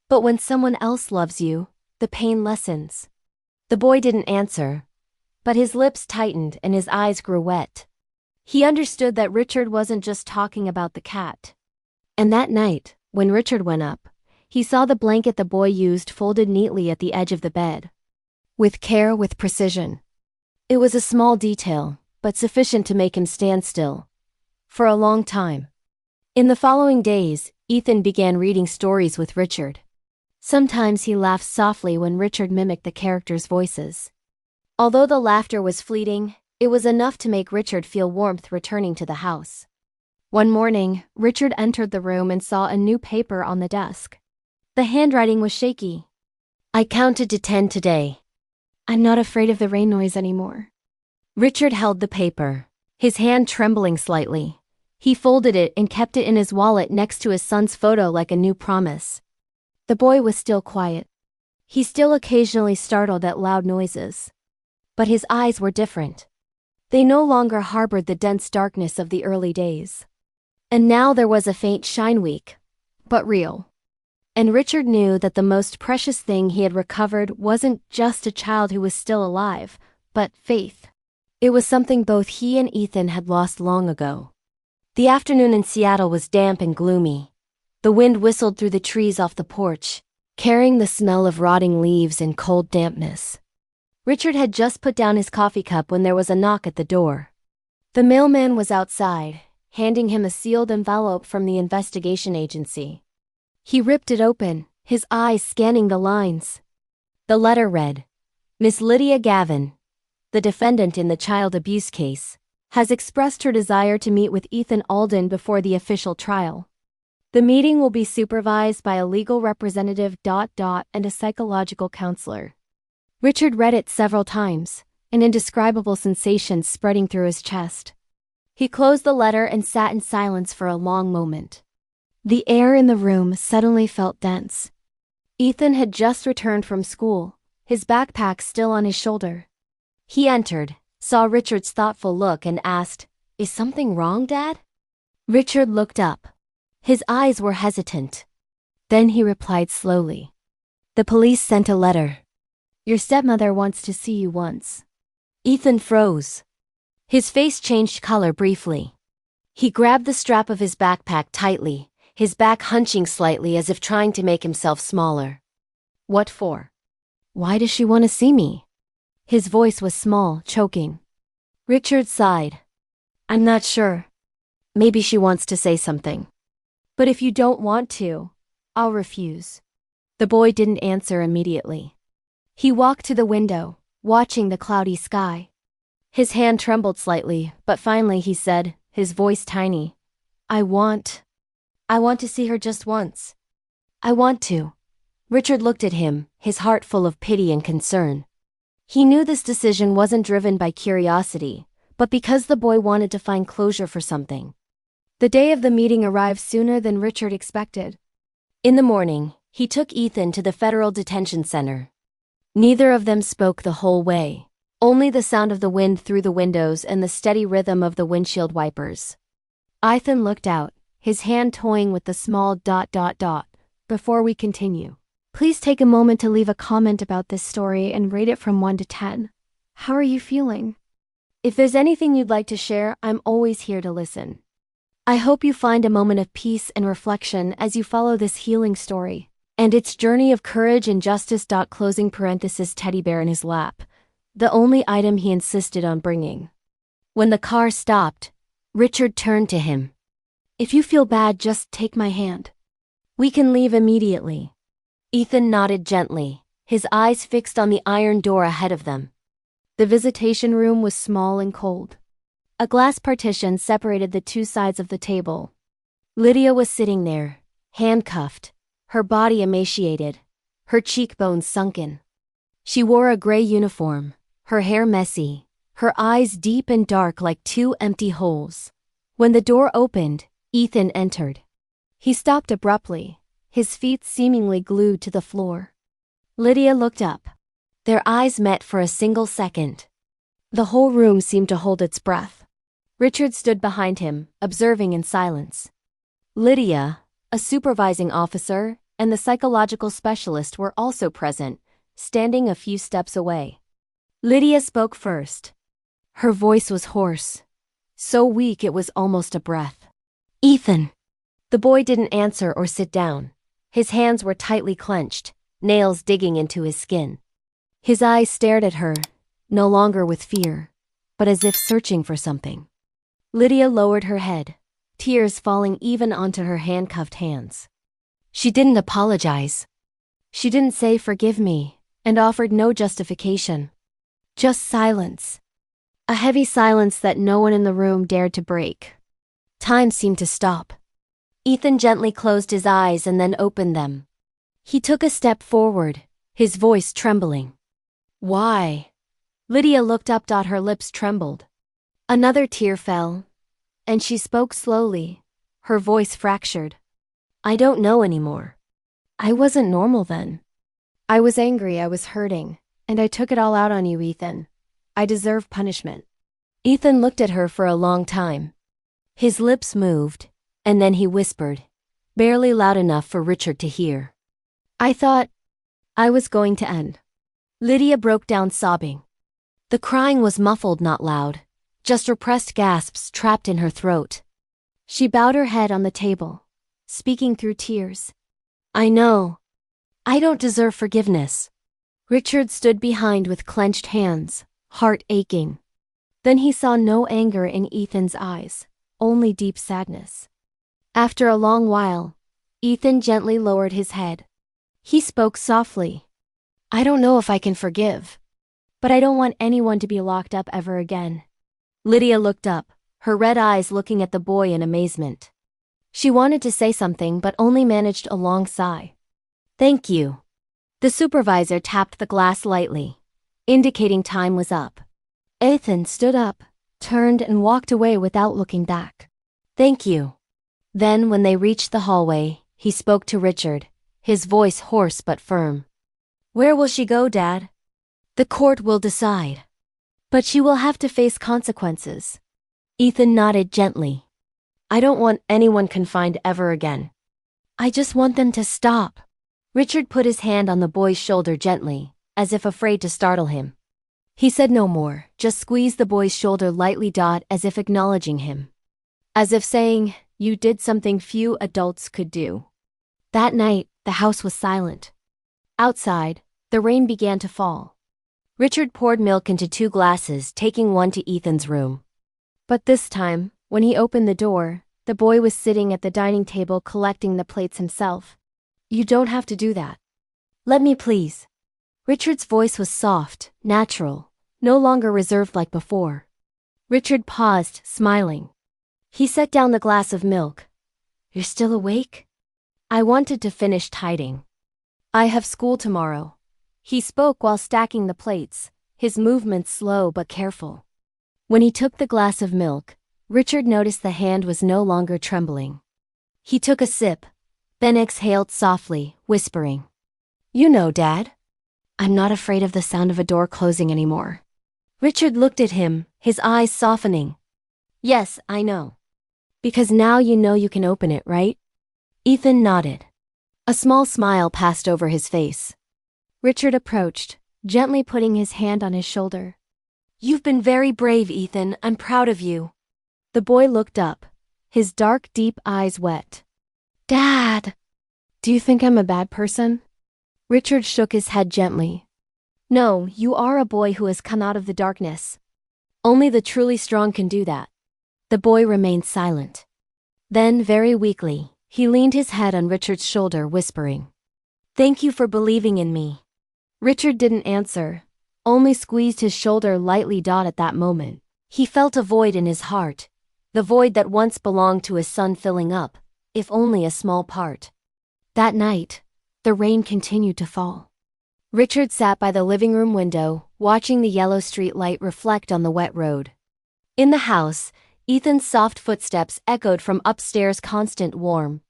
But when someone else loves you, the pain lessens. The boy didn't answer, but his lips tightened and his eyes grew wet. He understood that Richard wasn't just talking about the cat. And that night, when Richard went up, he saw the blanket the boy used folded neatly at the edge of the bed. With care, with precision. It was a small detail, but sufficient to make him stand still. For a long time. In the following days, Ethan began reading stories with Richard. Sometimes he laughed softly when Richard mimicked the characters' voices. Although the laughter was fleeting, it was enough to make Richard feel warmth returning to the house. One morning, Richard entered the room and saw a new paper on the desk. The handwriting was shaky. "I counted to 10 today. I'm not afraid of the rain noise anymore." Richard held the paper, his hand trembling slightly. He folded it and kept it in his wallet next to his son's photo like a new promise. The boy was still quiet. He still occasionally startled at loud noises. But his eyes were different. They no longer harbored the dense darkness of the early days. And now there was a faint shine, weak, but real. And Richard knew that the most precious thing he had recovered wasn't just a child who was still alive, but faith. It was something both he and Ethan had lost long ago. The afternoon in Seattle was damp and gloomy. The wind whistled through the trees off the porch, carrying the smell of rotting leaves and cold dampness. Richard had just put down his coffee cup when there was a knock at the door. The mailman was outside, handing him a sealed envelope from the investigation agency. He ripped it open, his eyes scanning the lines. The letter read, "Miss Lydia Gavin, the defendant in the child abuse case, has expressed her desire to meet with Ethan Alden before the official trial. The meeting will be supervised by a legal representative ... and a psychological counselor." Richard read it several times, an indescribable sensation spreading through his chest. He closed the letter and sat in silence for a long moment. The air in the room suddenly felt dense. Ethan had just returned from school, his backpack still on his shoulder. He entered, saw Richard's thoughtful look and asked, "Is something wrong, Dad?" Richard looked up. His eyes were hesitant. Then he replied slowly, "The police sent a letter. Your stepmother wants to see you once." Ethan froze. His face changed color briefly. He grabbed the strap of his backpack tightly, his back hunching slightly as if trying to make himself smaller. "What for? Why does she want to see me?" His voice was small, choking. Richard sighed. "I'm not sure. Maybe she wants to say something. But if you don't want to, I'll refuse." The boy didn't answer immediately. He walked to the window, watching the cloudy sky. His hand trembled slightly, but finally he said, his voice tiny, I want to see her just once. I want to." Richard looked at him, his heart full of pity and concern. He knew this decision wasn't driven by curiosity, but because the boy wanted to find closure for something. The day of the meeting arrived sooner than Richard expected. In the morning, he took Ethan to the federal detention center. Neither of them spoke the whole way, only the sound of the wind through the windows and the steady rhythm of the windshield wipers. Ethan looked out, his hand toying with the small ... Before we continue, please take a moment to leave a comment about this story and rate it from 1 to 10. How are you feeling? If there's anything you'd like to share, I'm always here to listen. I hope you find a moment of peace and reflection as you follow this healing story and its journey of courage and justice. Closing parenthesis. Teddy bear in his lap, the only item he insisted on bringing. When the car stopped, Richard turned to him. "If you feel bad, just take my hand. We can leave immediately." Ethan nodded gently, his eyes fixed on the iron door ahead of them. The visitation room was small and cold. A glass partition separated the two sides of the table. Lydia was sitting there, handcuffed, her body emaciated, her cheekbones sunken. She wore a gray uniform, her hair messy, her eyes deep and dark like two empty holes. When the door opened, Ethan entered. He stopped abruptly, his feet seemingly glued to the floor. Lydia looked up. Their eyes met for a single second. The whole room seemed to hold its breath. Richard stood behind him, observing in silence. Lydia, a supervising officer, and the psychological specialist were also present, standing a few steps away. Lydia spoke first. Her voice was hoarse, so weak it was almost a breath. "Ethan." The boy didn't answer or sit down. His hands were tightly clenched, nails digging into his skin. His eyes stared at her, no longer with fear, but as if searching for something. Lydia lowered her head, tears falling even onto her handcuffed hands. She didn't apologize. She didn't say forgive me, and offered no justification. Just silence. A heavy silence that no one in the room dared to break. Time seemed to stop. Ethan gently closed his eyes and then opened them. He took a step forward, his voice trembling. "Why?" Lydia looked up. Her lips trembled. Another tear fell, and she spoke slowly, her voice fractured. "I don't know anymore. I wasn't normal then. I was angry, I was hurting, and I took it all out on you, Ethan. I deserve punishment." Ethan looked at her for a long time. His lips moved, and then he whispered, barely loud enough for Richard to hear. "I thought I was going to end." Lydia broke down sobbing. The crying was muffled, not loud, just repressed gasps trapped in her throat. She bowed her head on the table, speaking through tears. "I know. I don't deserve forgiveness." Richard stood behind with clenched hands, heart aching. Then he saw no anger in Ethan's eyes, only deep sadness. After a long while, Ethan gently lowered his head. He spoke softly. "I don't know if I can forgive, but I don't want anyone to be locked up ever again." Lydia looked up, her red eyes looking at the boy in amazement. She wanted to say something but only managed a long sigh. "Thank you." The supervisor tapped the glass lightly, indicating time was up. Ethan stood up, turned and walked away without looking back. "Thank you." Then when they reached the hallway, he spoke to Richard, his voice hoarse but firm. "Where will she go, Dad?" "The court will decide. But she will have to face consequences." Ethan nodded gently. "I don't want anyone confined ever again. I just want them to stop." Richard put his hand on the boy's shoulder gently, as if afraid to startle him. He said no more, just squeezed the boy's shoulder lightly, as if acknowledging him. As if saying, "You did something few adults could do." That night, the house was silent. Outside, the rain began to fall. Richard poured milk into 2 glasses, taking one to Ethan's room. But this time, when he opened the door, the boy was sitting at the dining table collecting the plates himself. "You don't have to do that. Let me please." Richard's voice was soft, natural, no longer reserved like before. Richard paused, smiling. He set down the glass of milk. "You're still awake?" "I wanted to finish tidying. I have school tomorrow." He spoke while stacking the plates, his movements slow but careful. When he took the glass of milk, Richard noticed the hand was no longer trembling. He took a sip, then exhaled softly, whispering, "You know, Dad, I'm not afraid of the sound of a door closing anymore." Richard looked at him, his eyes softening. "Yes, I know. Because now you know you can open it, right?" Ethan nodded. A small smile passed over his face. Richard approached, gently putting his hand on his shoulder. "You've been very brave, Ethan. I'm proud of you." The boy looked up, his dark, deep eyes wet. "Dad, do you think I'm a bad person?" Richard shook his head gently. "No, you are a boy who has come out of the darkness. Only the truly strong can do that." The boy remained silent. Then, very weakly, he leaned his head on Richard's shoulder, whispering, "Thank you for believing in me." Richard didn't answer, only squeezed his shoulder lightly. At that moment, he felt a void in his heart, the void that once belonged to his son filling up, if only a small part. That night, the rain continued to fall. Richard sat by the living room window, watching the yellow street light reflect on the wet road. In the house, Ethan's soft footsteps echoed from upstairs, constant warm.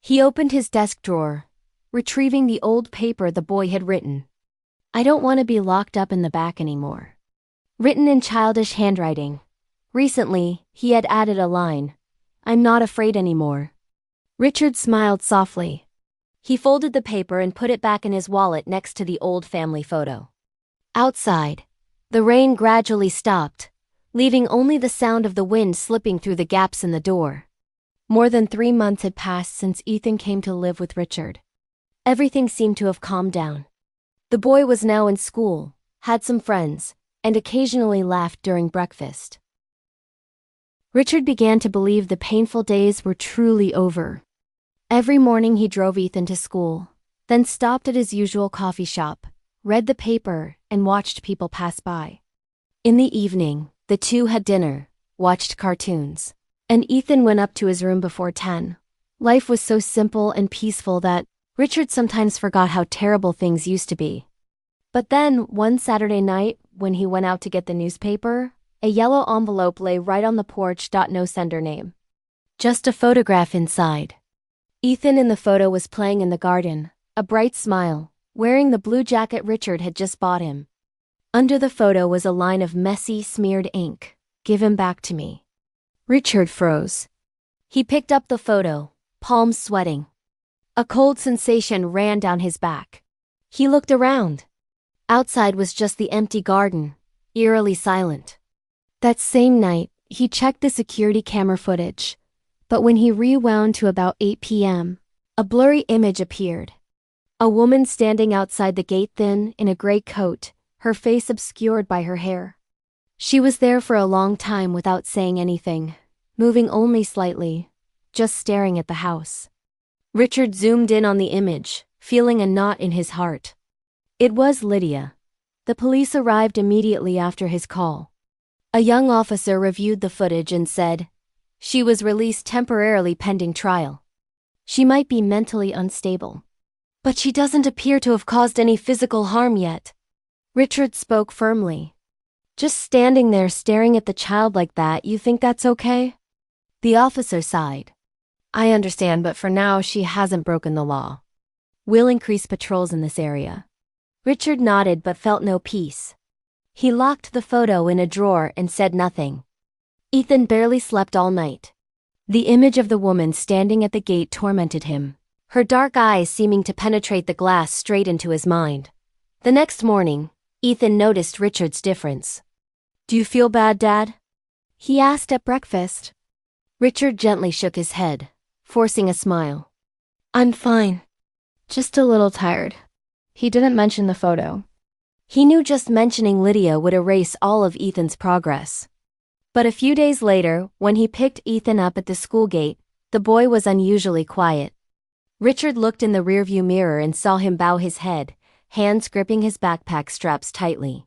He opened his desk drawer, retrieving the old paper the boy had written. "I don't want to be locked up in the back anymore." Written in childish handwriting. Recently, he had added a line, "I'm not afraid anymore." Richard smiled softly. He folded the paper and put it back in his wallet next to the old family photo. Outside, the rain gradually stopped, leaving only the sound of the wind slipping through the gaps in the door. More than 3 months had passed since Ethan came to live with Richard. Everything seemed to have calmed down. The boy was now in school, had some friends, and occasionally laughed during breakfast. Richard began to believe the painful days were truly over. Every morning he drove Ethan to school, then stopped at his usual coffee shop, read the paper, and watched people pass by. In the evening, the two had dinner, watched cartoons, and Ethan went up to his room before 10. Life was so simple and peaceful that Richard sometimes forgot how terrible things used to be. But then, one Saturday night, when he went out to get the newspaper, a yellow envelope lay right on the porch. No sender name. Just a photograph inside. Ethan in the photo was playing in the garden, a bright smile, wearing the blue jacket Richard had just bought him. Under the photo was a line of messy, smeared ink. "Give him back to me." Richard froze. He picked up the photo, palms sweating. A cold sensation ran down his back. He looked around. Outside was just the empty garden, eerily silent. That same night, he checked the security camera footage. But when he rewound to about 8 p.m., a blurry image appeared. A woman standing outside the gate, thin, in a gray coat, her face obscured by her hair. She was there for a long time without saying anything, moving only slightly, just staring at the house. Richard zoomed in on the image, feeling a knot in his heart. It was Lydia. The police arrived immediately after his call. A young officer reviewed the footage and said, "She was released temporarily pending trial. She might be mentally unstable. But she doesn't appear to have caused any physical harm yet." Richard spoke firmly. "Just standing there staring at the child like that, you think that's okay?" The officer sighed. "I understand, but for now she hasn't broken the law. We'll increase patrols in this area." Richard nodded but felt no peace. He locked the photo in a drawer and said nothing. Ethan barely slept all night. The image of the woman standing at the gate tormented him, her dark eyes seeming to penetrate the glass straight into his mind. The next morning, Ethan noticed Richard's difference. "Do you feel bad, Dad?" he asked at breakfast. Richard gently shook his head, forcing a smile. "I'm fine. Just a little tired." He didn't mention the photo. He knew just mentioning Lydia would erase all of Ethan's progress. But a few days later, when he picked Ethan up at the school gate, the boy was unusually quiet. Richard looked in the rearview mirror and saw him bow his head, hands gripping his backpack straps tightly.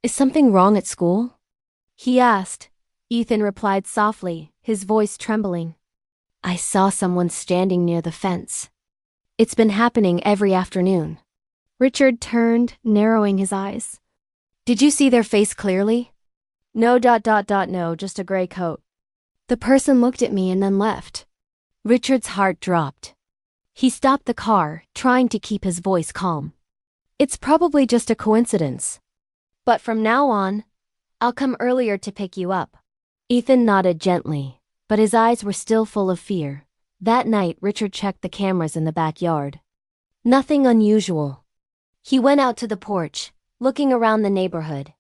"Is something wrong at school?" he asked. Ethan replied softly, his voice trembling. "I saw someone standing near the fence. It's been happening every afternoon." Richard turned, narrowing his eyes. "Did you see their face clearly?" No, just a gray coat." "The person looked at me and then left." Richard's heart dropped. He stopped the car, trying to keep his voice calm. "It's probably just a coincidence. But from now on, I'll come earlier to pick you up." Ethan nodded gently, but his eyes were still full of fear. That night, Richard checked the cameras in the backyard. Nothing unusual. He went out to the porch, looking around the neighborhood.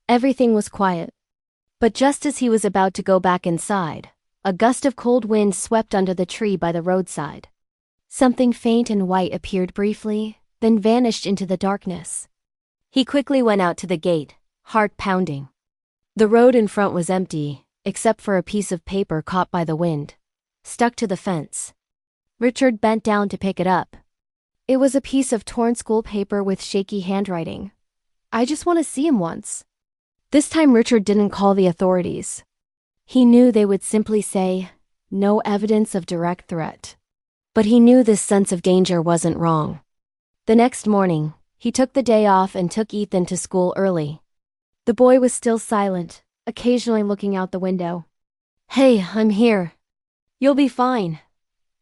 Everything was quiet. But just as he was about to go back inside, a gust of cold wind swept under the tree by the roadside. Something faint and white appeared briefly, then vanished into the darkness. He quickly went out to the gate, heart pounding. The road in front was empty, except for a piece of paper caught by the wind, stuck to the fence. Richard bent down to pick it up. It was a piece of torn school paper with shaky handwriting. "I just want to see him once." This time Richard didn't call the authorities. He knew they would simply say, "No evidence of direct threat." But he knew this sense of danger wasn't wrong. The next morning, he took the day off and took Ethan to school early. The boy was still silent, occasionally looking out the window. "Hey, I'm here. You'll be fine,"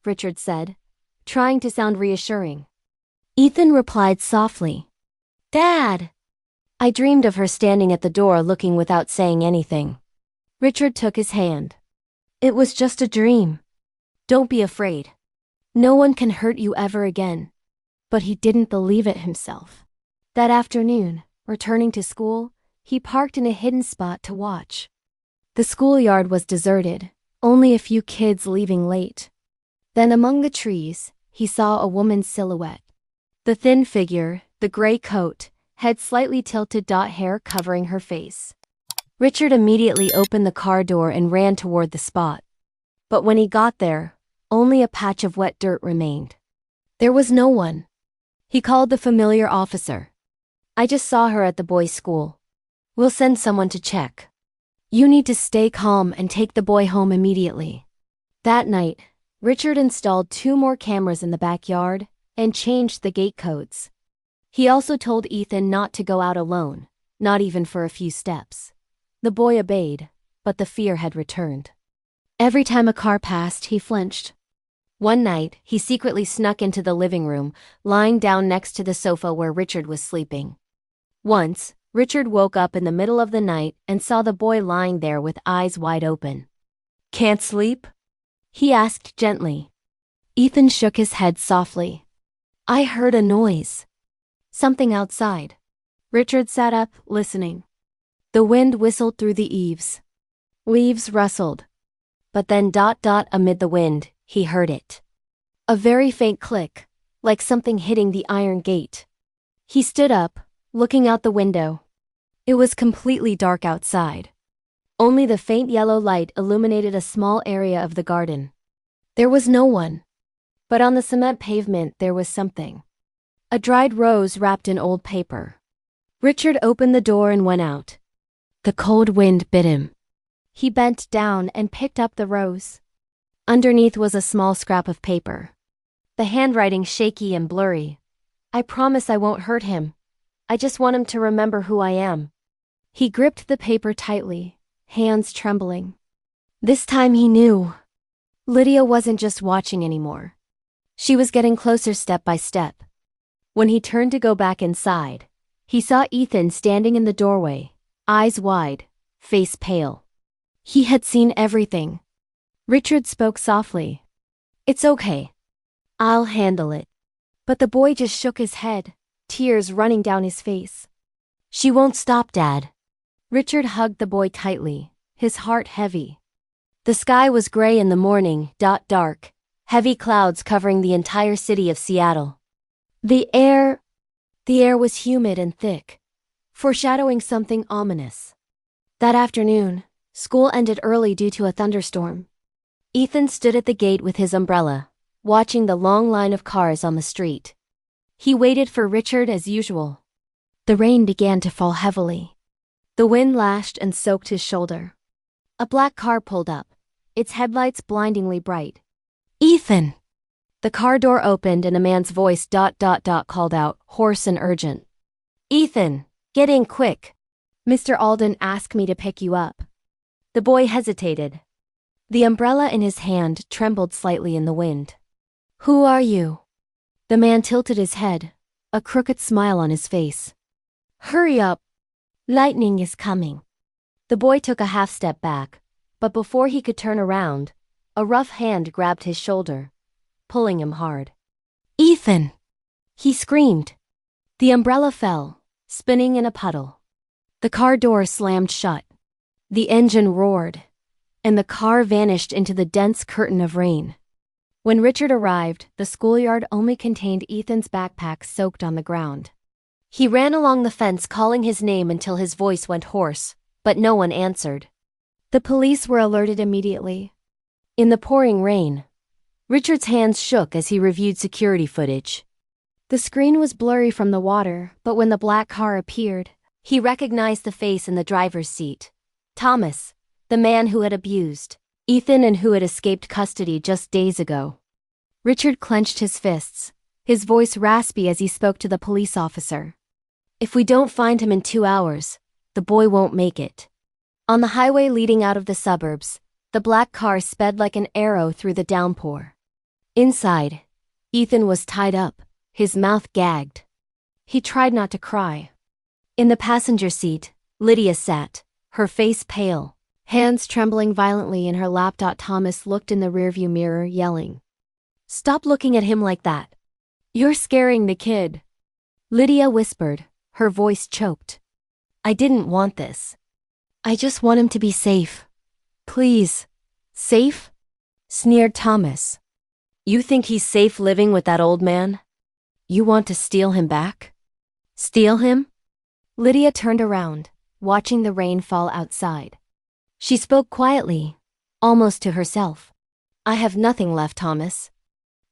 Richard said, trying to sound reassuring. Ethan replied softly, "Dad!" "I dreamed of her standing at the door looking without saying anything." Richard took his hand. "It was just a dream. Don't be afraid. No one can hurt you ever again." But he didn't believe it himself. That afternoon, returning to school, he parked in a hidden spot to watch. The schoolyard was deserted, only a few kids leaving late. Then among the trees, he saw a woman's silhouette. The thin figure, the gray coat, head slightly tilted, hair covering her face. Richard immediately opened the car door and ran toward the spot. But when he got there, only a patch of wet dirt remained. There was no one. He called the familiar officer. "I just saw her at the boys' school. We'll send someone to check. You need to stay calm and take the boy home immediately." That night, Richard installed 2 more cameras in the backyard and changed the gate codes. He also told Ethan not to go out alone, not even for a few steps. The boy obeyed, but the fear had returned. Every time a car passed, he flinched. One night, he secretly snuck into the living room, lying down next to the sofa where Richard was sleeping. Once, Richard woke up in the middle of the night and saw the boy lying there with eyes wide open. "Can't sleep?" he asked gently. Ethan shook his head softly. "I heard a noise. Something outside." Richard sat up, listening. The wind whistled through the eaves. Leaves rustled. But then amid the wind, he heard it. A very faint click, like something hitting the iron gate. He stood up, looking out the window. It was completely dark outside. Only the faint yellow light illuminated a small area of the garden. There was no one. But on the cement pavement there was something. A dried rose wrapped in old paper. Richard opened the door and went out. The cold wind bit him. He bent down and picked up the rose. Underneath was a small scrap of paper. The handwriting shaky and blurry. "I promise I won't hurt him. I just want him to remember who I am." He gripped the paper tightly, hands trembling. This time he knew. Lydia wasn't just watching anymore. She was getting closer step by step. When he turned to go back inside, he saw Ethan standing in the doorway, eyes wide, face pale. He had seen everything. Richard spoke softly. "It's okay. I'll handle it." But the boy just shook his head, tears running down his face. "She won't stop, Dad." Richard hugged the boy tightly, his heart heavy. The sky was gray in the morning, dark, heavy clouds covering the entire city of Seattle. The air was humid and thick, foreshadowing something ominous. That afternoon, school ended early due to a thunderstorm. Ethan stood at the gate with his umbrella, watching the long line of cars on the street. He waited for Richard as usual. The rain began to fall heavily. The wind lashed and soaked his shoulder. A black car pulled up, its headlights blindingly bright. "Ethan!" The car door opened and a man's voice called out, hoarse and urgent. "Ethan, get in quick. Mr. Alden asked me to pick you up." The boy hesitated. The umbrella in his hand trembled slightly in the wind. "Who are you?" The man tilted his head, a crooked smile on his face. "Hurry up. Lightning is coming." The boy took a half step back, but before he could turn around, a rough hand grabbed his shoulder, pulling him hard. "Ethan!" he screamed. The umbrella fell, spinning in a puddle. The car door slammed shut. The engine roared, and the car vanished into the dense curtain of rain. When Richard arrived, the schoolyard only contained Ethan's backpack soaked on the ground. He ran along the fence calling his name until his voice went hoarse, but no one answered. The police were alerted immediately. In the pouring rain, Richard's hands shook as he reviewed security footage. The screen was blurry from the water, but when the black car appeared, he recognized the face in the driver's seat. Thomas, the man who had abused Ethan and who had escaped custody just days ago. Richard clenched his fists, his voice raspy as he spoke to the police officer. "If we don't find him in 2 hours, the boy won't make it." On the highway leading out of the suburbs, the black car sped like an arrow through the downpour. Inside, Ethan was tied up, his mouth gagged. He tried not to cry. In the passenger seat, Lydia sat, her face pale, hands trembling violently in her lap. Thomas looked in the rearview mirror, yelling, "Stop looking at him like that. You're scaring the kid." Lydia whispered, her voice choked. "I didn't want this. I just want him to be safe." Please. Safe? Sneered Thomas. You think he's safe living with that old man? You want to steal him back? Steal him? Lydia turned around, watching the rain fall outside. She spoke quietly, almost to herself. I have nothing left, Thomas.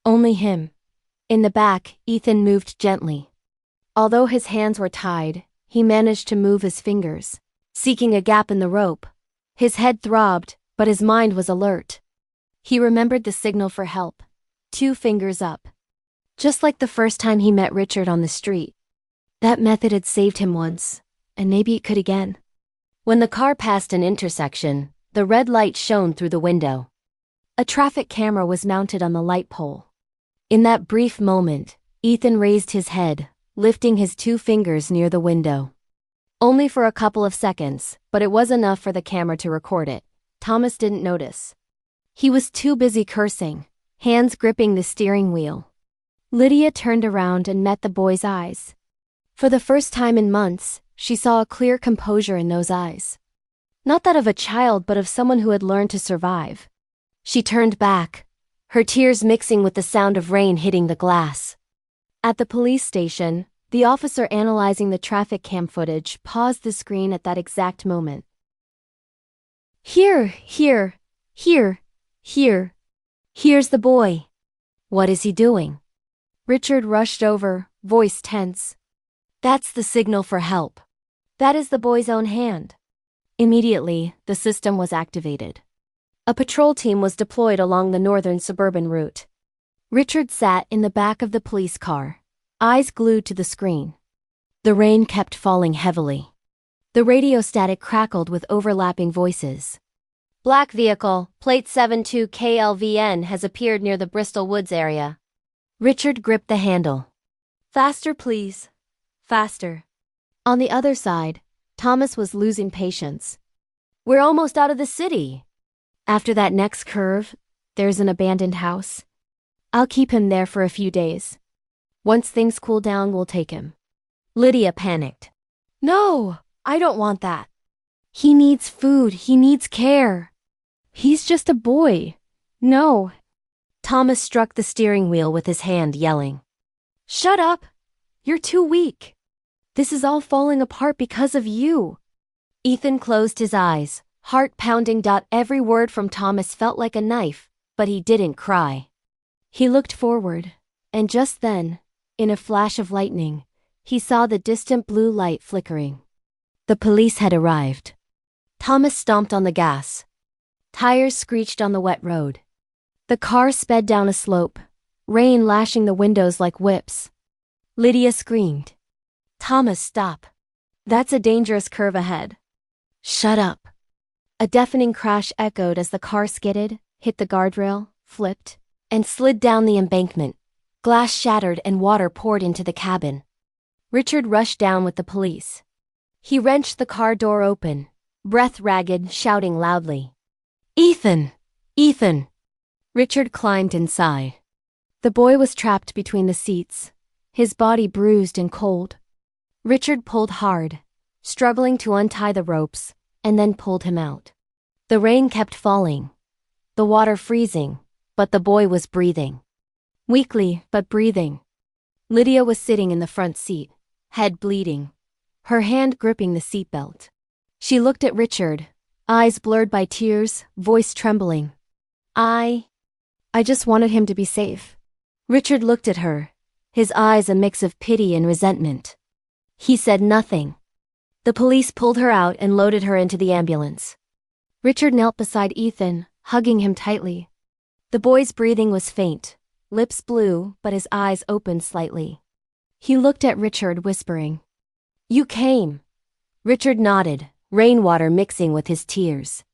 Only him. In the back, Ethan moved gently. Although his hands were tied, he managed to move his fingers, seeking a gap in the rope. His head throbbed, but his mind was alert. He remembered the signal for help. 2 fingers up. Just like the first time he met Richard on the street. That method had saved him once, and maybe it could again. When the car passed an intersection, the red light shone through the window. A traffic camera was mounted on the light pole. In that brief moment, Ethan raised his head, lifting his 2 fingers near the window. Only for a couple of seconds, but it was enough for the camera to record it. Thomas didn't notice. He was too busy cursing, hands gripping the steering wheel. Lydia turned around and met the boy's eyes. For the first time in months, she saw a clear composure in those eyes. Not that of a child, but of someone who had learned to survive. She turned back, her tears mixing with the sound of rain hitting the glass. At the police station, the officer analyzing the traffic cam footage paused the screen at that exact moment. Here. Here's the boy. What is he doing? Richard rushed over, voice tense. That's the signal for help. That is the boy's own hand. Immediately, the system was activated. A patrol team was deployed along the northern suburban route. Richard sat in the back of the police car, eyes glued to the screen. The rain kept falling heavily. The radio static crackled with overlapping voices. Black vehicle, plate 72KLVN has appeared near the Bristol Woods area. Richard gripped the handle. Faster, please. Faster. On the other side, Thomas was losing patience. We're almost out of the city. After that next curve, there's an abandoned house. I'll keep him there for a few days. Once things cool down, we'll take him. Lydia panicked. No, I don't want that. He needs food, he needs care. He's just a boy. No. Thomas struck the steering wheel with his hand, yelling. Shut up! You're too weak. This is all falling apart because of you. Ethan closed his eyes, heart pounding. Every word from Thomas felt like a knife, but he didn't cry. He looked forward, and just then, in a flash of lightning, he saw the distant blue light flickering. The police had arrived. Thomas stomped on the gas. Tires screeched on the wet road. The car sped down a slope, rain lashing the windows like whips. Lydia screamed. Thomas, stop. That's a dangerous curve ahead. Shut up. A deafening crash echoed as the car skidded, hit the guardrail, flipped, and slid down the embankment. Glass shattered and water poured into the cabin. Richard rushed down with the police. He wrenched the car door open, breath ragged, shouting loudly. Ethan! Ethan! Richard climbed inside. The boy was trapped between the seats, his body bruised and cold. Richard pulled hard, struggling to untie the ropes, and then pulled him out. The rain kept falling, the water freezing, but the boy was breathing. Weakly, but breathing. Lydia was sitting in the front seat, head bleeding, her hand gripping the seatbelt. She looked at Richard, eyes blurred by tears, voice trembling. I just wanted him to be safe. Richard looked at her, his eyes a mix of pity and resentment. He said nothing. The police pulled her out and loaded her into the ambulance. Richard knelt beside Ethan, hugging him tightly. The boy's breathing was faint, lips blue, but his eyes opened slightly. He looked at Richard, whispering, You came. Richard nodded, rainwater mixing with his tears.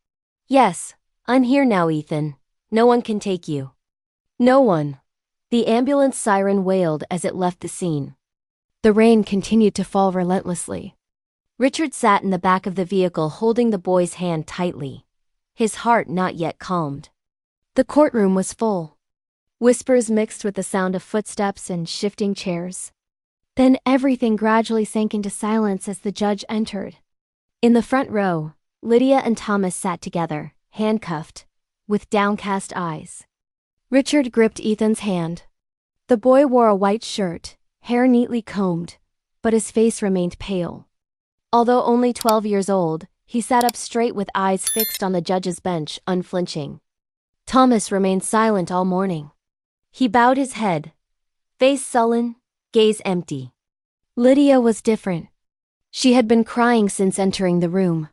Yes, I'm here now, Ethan. No one can take you. No one. The ambulance siren wailed as it left the scene. The rain continued to fall relentlessly. Richard sat in the back of the vehicle holding the boy's hand tightly, his heart not yet calmed. The courtroom was full. Whispers mixed with the sound of footsteps and shifting chairs. Then everything gradually sank into silence as the judge entered. In the front row, Lydia and Thomas sat together, handcuffed, with downcast eyes. Richard gripped Ethan's hand. The boy wore a white shirt, hair neatly combed, but his face remained pale. Although only 12 years old, he sat up straight with eyes fixed on the judge's bench, unflinching. Thomas remained silent all morning. He bowed his head, face sullen, gaze empty. Lydia was different. She had been crying since entering the room.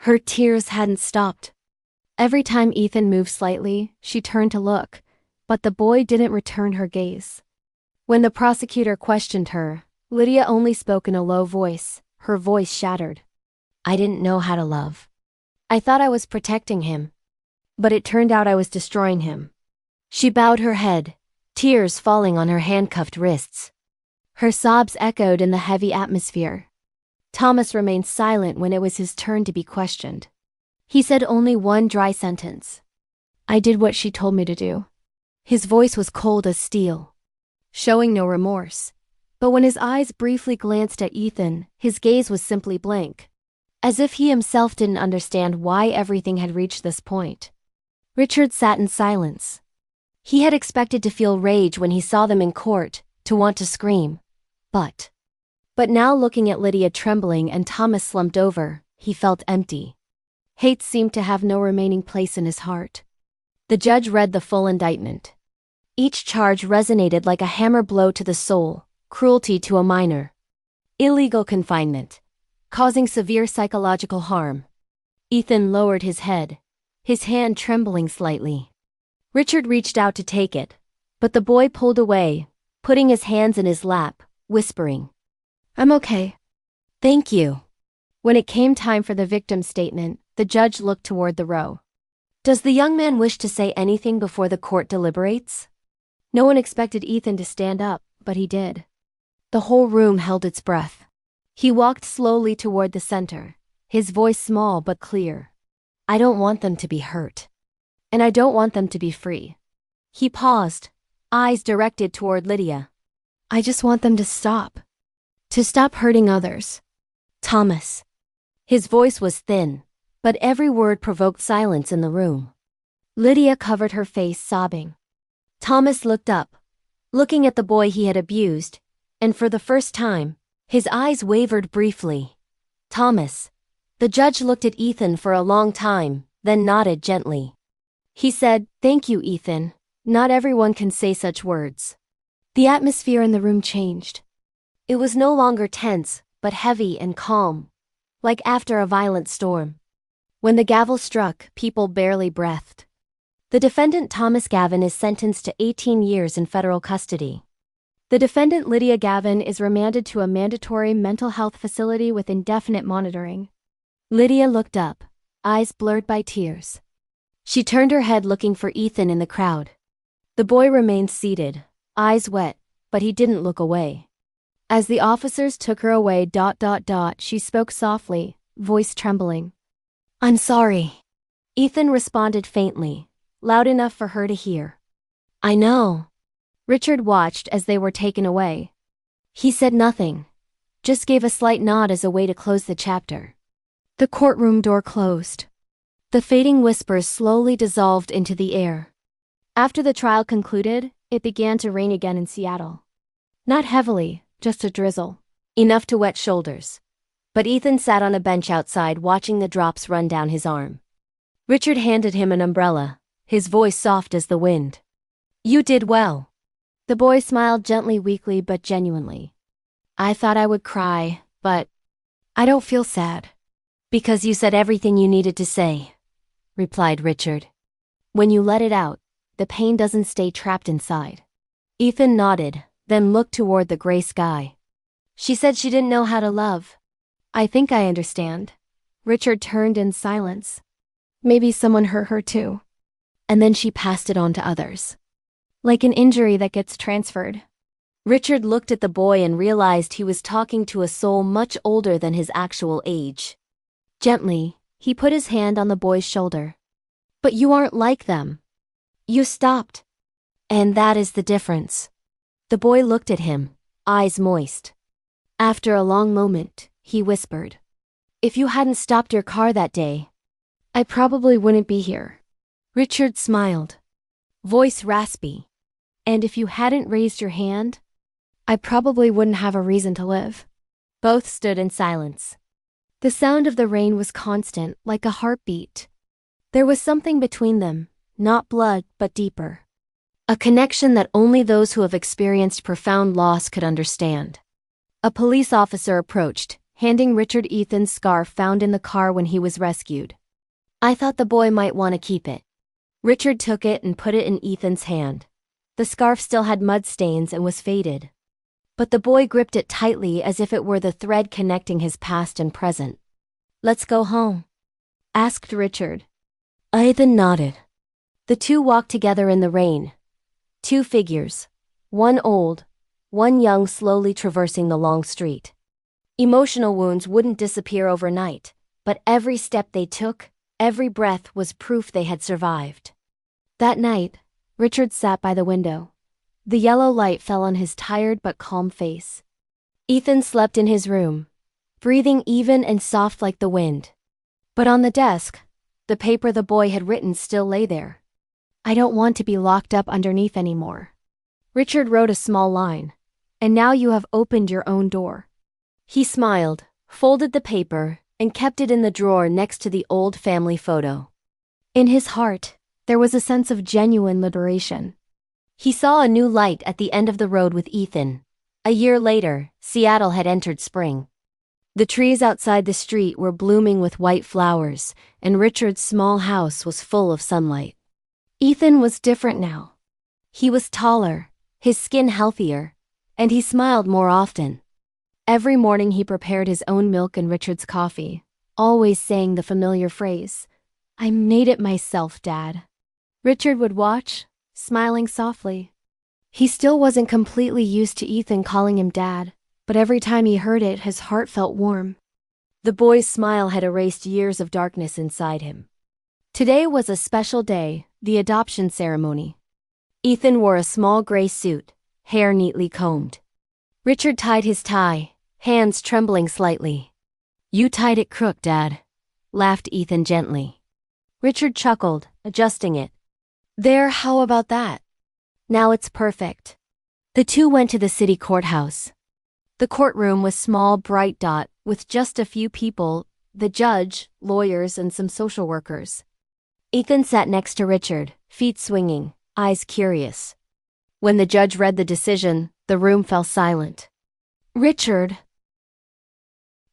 Her tears hadn't stopped. Every time Ethan moved slightly, she turned to look, but the boy didn't return her gaze. When the prosecutor questioned her, Lydia only spoke in a low voice, her voice shattered. I didn't know how to love. I thought I was protecting him, but it turned out I was destroying him. She bowed her head, tears falling on her handcuffed wrists. Her sobs echoed in the heavy atmosphere. Thomas remained silent when it was his turn to be questioned. He said only one dry sentence. I did what she told me to do. His voice was cold as steel, showing no remorse. But when his eyes briefly glanced at Ethan, his gaze was simply blank, as if he himself didn't understand why everything had reached this point. Richard sat in silence. He had expected to feel rage when he saw them in court, to want to scream. But now looking at Lydia trembling and Thomas slumped over, he felt empty. Hate seemed to have no remaining place in his heart. The judge read the full indictment. Each charge resonated like a hammer blow to the soul: cruelty to a minor, illegal confinement, causing severe psychological harm. Ethan lowered his head, his hand trembling slightly. Richard reached out to take it, but the boy pulled away, putting his hands in his lap, whispering, I'm okay. Thank you. When it came time for the victim's statement, the judge looked toward the row. Does the young man wish to say anything before the court deliberates? No one expected Ethan to stand up, but he did. The whole room held its breath. He walked slowly toward the center, his voice small but clear. I don't want them to be hurt. And I don't want them to be free. He paused, eyes directed toward Lydia. I just want them to stop. To stop hurting others. Thomas. His voice was thin, but every word provoked silence in the room. Lydia covered her face, sobbing. Thomas looked up, looking at the boy he had abused, and for the first time, his eyes wavered briefly. Thomas. The judge looked at Ethan for a long time, then nodded gently. He said, Thank you, Ethan. Not everyone can say such words. The atmosphere in the room changed. It was no longer tense, but heavy and calm, like after a violent storm. When the gavel struck, people barely breathed. The defendant Thomas Gavin is sentenced to 18 years in federal custody. The defendant Lydia Gavin is remanded to a mandatory mental health facility with indefinite monitoring. Lydia looked up, eyes blurred by tears. She turned her head looking for Ethan in the crowd. The boy remained seated, eyes wet, but he didn't look away. As the officers took her away, she spoke softly, voice trembling. I'm sorry. Ethan responded faintly, loud enough for her to hear. I know. Richard watched as they were taken away. He said nothing, just gave a slight nod as a way to close the chapter. The courtroom door closed. The fading whispers slowly dissolved into the air. After the trial concluded, it began to rain again in Seattle. Not heavily, just a drizzle, enough to wet shoulders. But Ethan sat on a bench outside watching the drops run down his arm. Richard handed him an umbrella, his voice soft as the wind. You did well. The boy smiled gently, weakly but genuinely. I thought I would cry, but I don't feel sad. Because you said everything you needed to say, replied Richard. When you let it out, the pain doesn't stay trapped inside. Ethan nodded, then looked toward the gray sky. She said she didn't know how to love. I think I understand. Richard turned in silence. Maybe someone hurt her too. And then she passed it on to others. Like an injury that gets transferred. Richard looked at the boy and realized he was talking to a soul much older than his actual age. Gently, he put his hand on the boy's shoulder. But you aren't like them. You stopped. And that is the difference. The boy looked at him, eyes moist. After a long moment, he whispered. If you hadn't stopped your car that day, I probably wouldn't be here. Richard smiled, voice raspy. And if you hadn't raised your hand, I probably wouldn't have a reason to live. Both stood in silence. The sound of the rain was constant, like a heartbeat. There was something between them, not blood, but deeper. A connection that only those who have experienced profound loss could understand. A police officer approached, handing Richard Ethan's scarf found in the car when he was rescued. I thought the boy might want to keep it. Richard took it and put it in Ethan's hand. The scarf still had mud stains and was faded. But the boy gripped it tightly as if it were the thread connecting his past and present. Let's go home, asked Richard. Ethan nodded. The two walked together in the rain. Two figures, one old, one young, slowly traversing the long street. Emotional wounds wouldn't disappear overnight, but every step they took, every breath was proof they had survived. That night, Richard sat by the window. The yellow light fell on his tired but calm face. Ethan slept in his room, breathing even and soft like the wind. But on the desk, the paper the boy had written still lay there. I don't want to be locked up underneath anymore. Richard wrote a small line. And now you have opened your own door. He smiled, folded the paper, and kept it in the drawer next to the old family photo. In his heart, there was a sense of genuine liberation. He saw a new light at the end of the road with Ethan. A year later, Seattle had entered spring. The trees outside the street were blooming with white flowers, and Richard's small house was full of sunlight. Ethan was different now. He was taller, his skin healthier, and he smiled more often. Every morning he prepared his own milk and Richard's coffee, always saying the familiar phrase, I made it myself, Dad. Richard would watch, smiling softly. He still wasn't completely used to Ethan calling him Dad, but every time he heard it, his heart felt warm. The boy's smile had erased years of darkness inside him. Today was a special day, the adoption ceremony. Ethan wore a small gray suit, hair neatly combed. Richard tied his tie, hands trembling slightly. You tied it crooked, Dad, laughed Ethan gently. Richard chuckled, adjusting it. There, how about that? Now it's perfect. The two went to the city courthouse. The courtroom was small, bright dot, with just a few people, the judge, lawyers, and some social workers. Ethan sat next to Richard, feet swinging, eyes curious. When the judge read the decision, the room fell silent. Richard.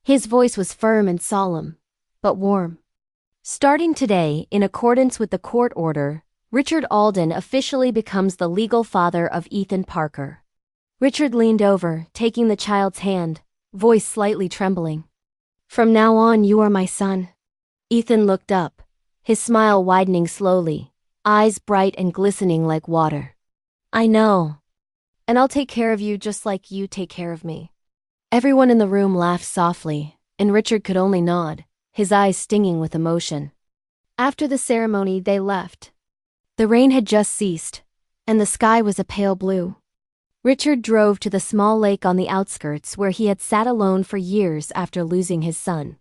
His voice was firm and solemn, but warm. Starting today, in accordance with the court order, Richard Alden officially becomes the legal father of Ethan Parker. Richard leaned over, taking the child's hand, voice slightly trembling. From now on, you are my son. Ethan looked up, his smile widening slowly, eyes bright and glistening like water. I know. And I'll take care of you just like you take care of me. Everyone in the room laughed softly, and Richard could only nod, his eyes stinging with emotion. After the ceremony, they left. The rain had just ceased, and the sky was a pale blue. Richard drove to the small lake on the outskirts where he had sat alone for years after losing his son.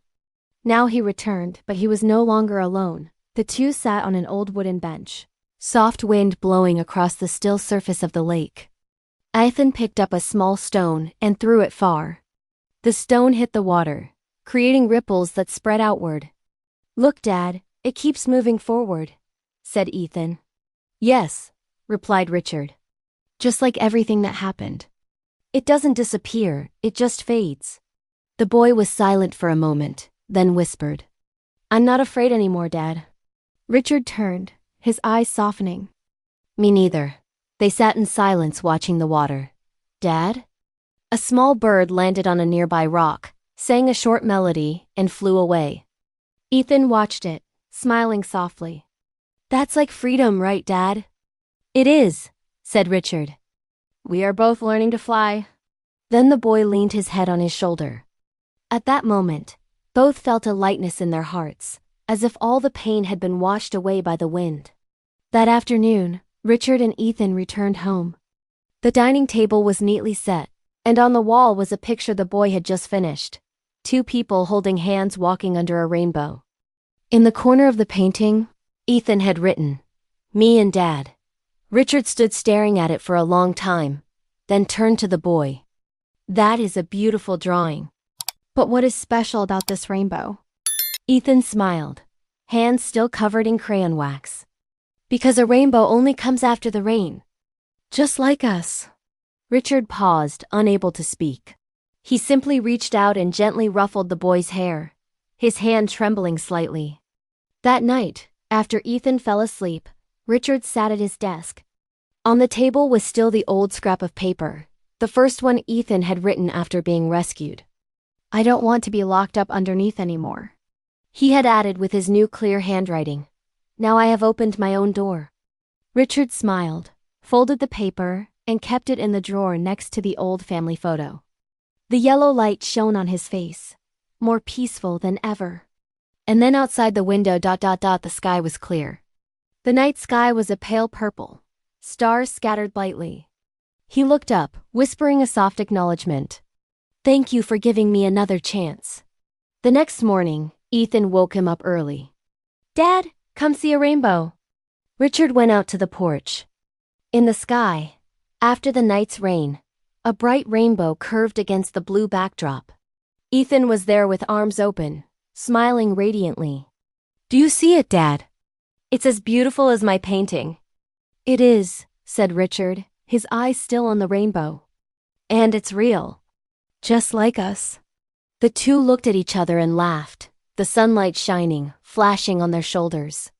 Now he returned, but he was no longer alone. The two sat on an old wooden bench, soft wind blowing across the still surface of the lake. Ethan picked up a small stone and threw it far. The stone hit the water, creating ripples that spread outward. Look, Dad, it keeps moving forward, said Ethan. Yes, replied Richard. Just like everything that happened. It doesn't disappear, it just fades. The boy was silent for a moment, then whispered. I'm not afraid anymore, Dad. Richard turned, his eyes softening. Me neither. They sat in silence watching the water. Dad? A small bird landed on a nearby rock, sang a short melody, and flew away. Ethan watched it, smiling softly. That's like freedom, right, Dad? It is, said Richard. We are both learning to fly. Then the boy leaned his head on his shoulder. At that moment, both felt a lightness in their hearts, as if all the pain had been washed away by the wind. That afternoon, Richard and Ethan returned home. The dining table was neatly set, and on the wall was a picture the boy had just finished. Two people holding hands walking under a rainbow. In the corner of the painting, Ethan had written, "Me and Dad." Richard stood staring at it for a long time, then turned to the boy. "That is a beautiful drawing. But what is special about this rainbow?" Ethan smiled, hands still covered in crayon wax. "Because a rainbow only comes after the rain. Just like us." Richard paused, unable to speak. He simply reached out and gently ruffled the boy's hair, his hand trembling slightly. That night, after Ethan fell asleep, Richard sat at his desk. On the table was still the old scrap of paper, the first one Ethan had written after being rescued. "I don't want to be locked up underneath anymore," he had added with his new clear handwriting. "Now I have opened my own door." Richard smiled, folded the paper, and kept it in the drawer next to the old family photo. The yellow light shone on his face, more peaceful than ever. And then outside the window, the sky was clear. The night sky was a pale purple, stars scattered lightly. He looked up, whispering a soft acknowledgement. "Thank you for giving me another chance." The next morning, Ethan woke him up early. "Dad, come see a rainbow." Richard went out to the porch. In the sky, after the night's rain, a bright rainbow curved against the blue backdrop. Ethan was there with arms open, smiling radiantly. "Do you see it, Dad? It's as beautiful as my painting." "It is," said Richard, his eyes still on the rainbow. "And it's real. Just like us." The two looked at each other and laughed, the sunlight shining, flashing on their shoulders.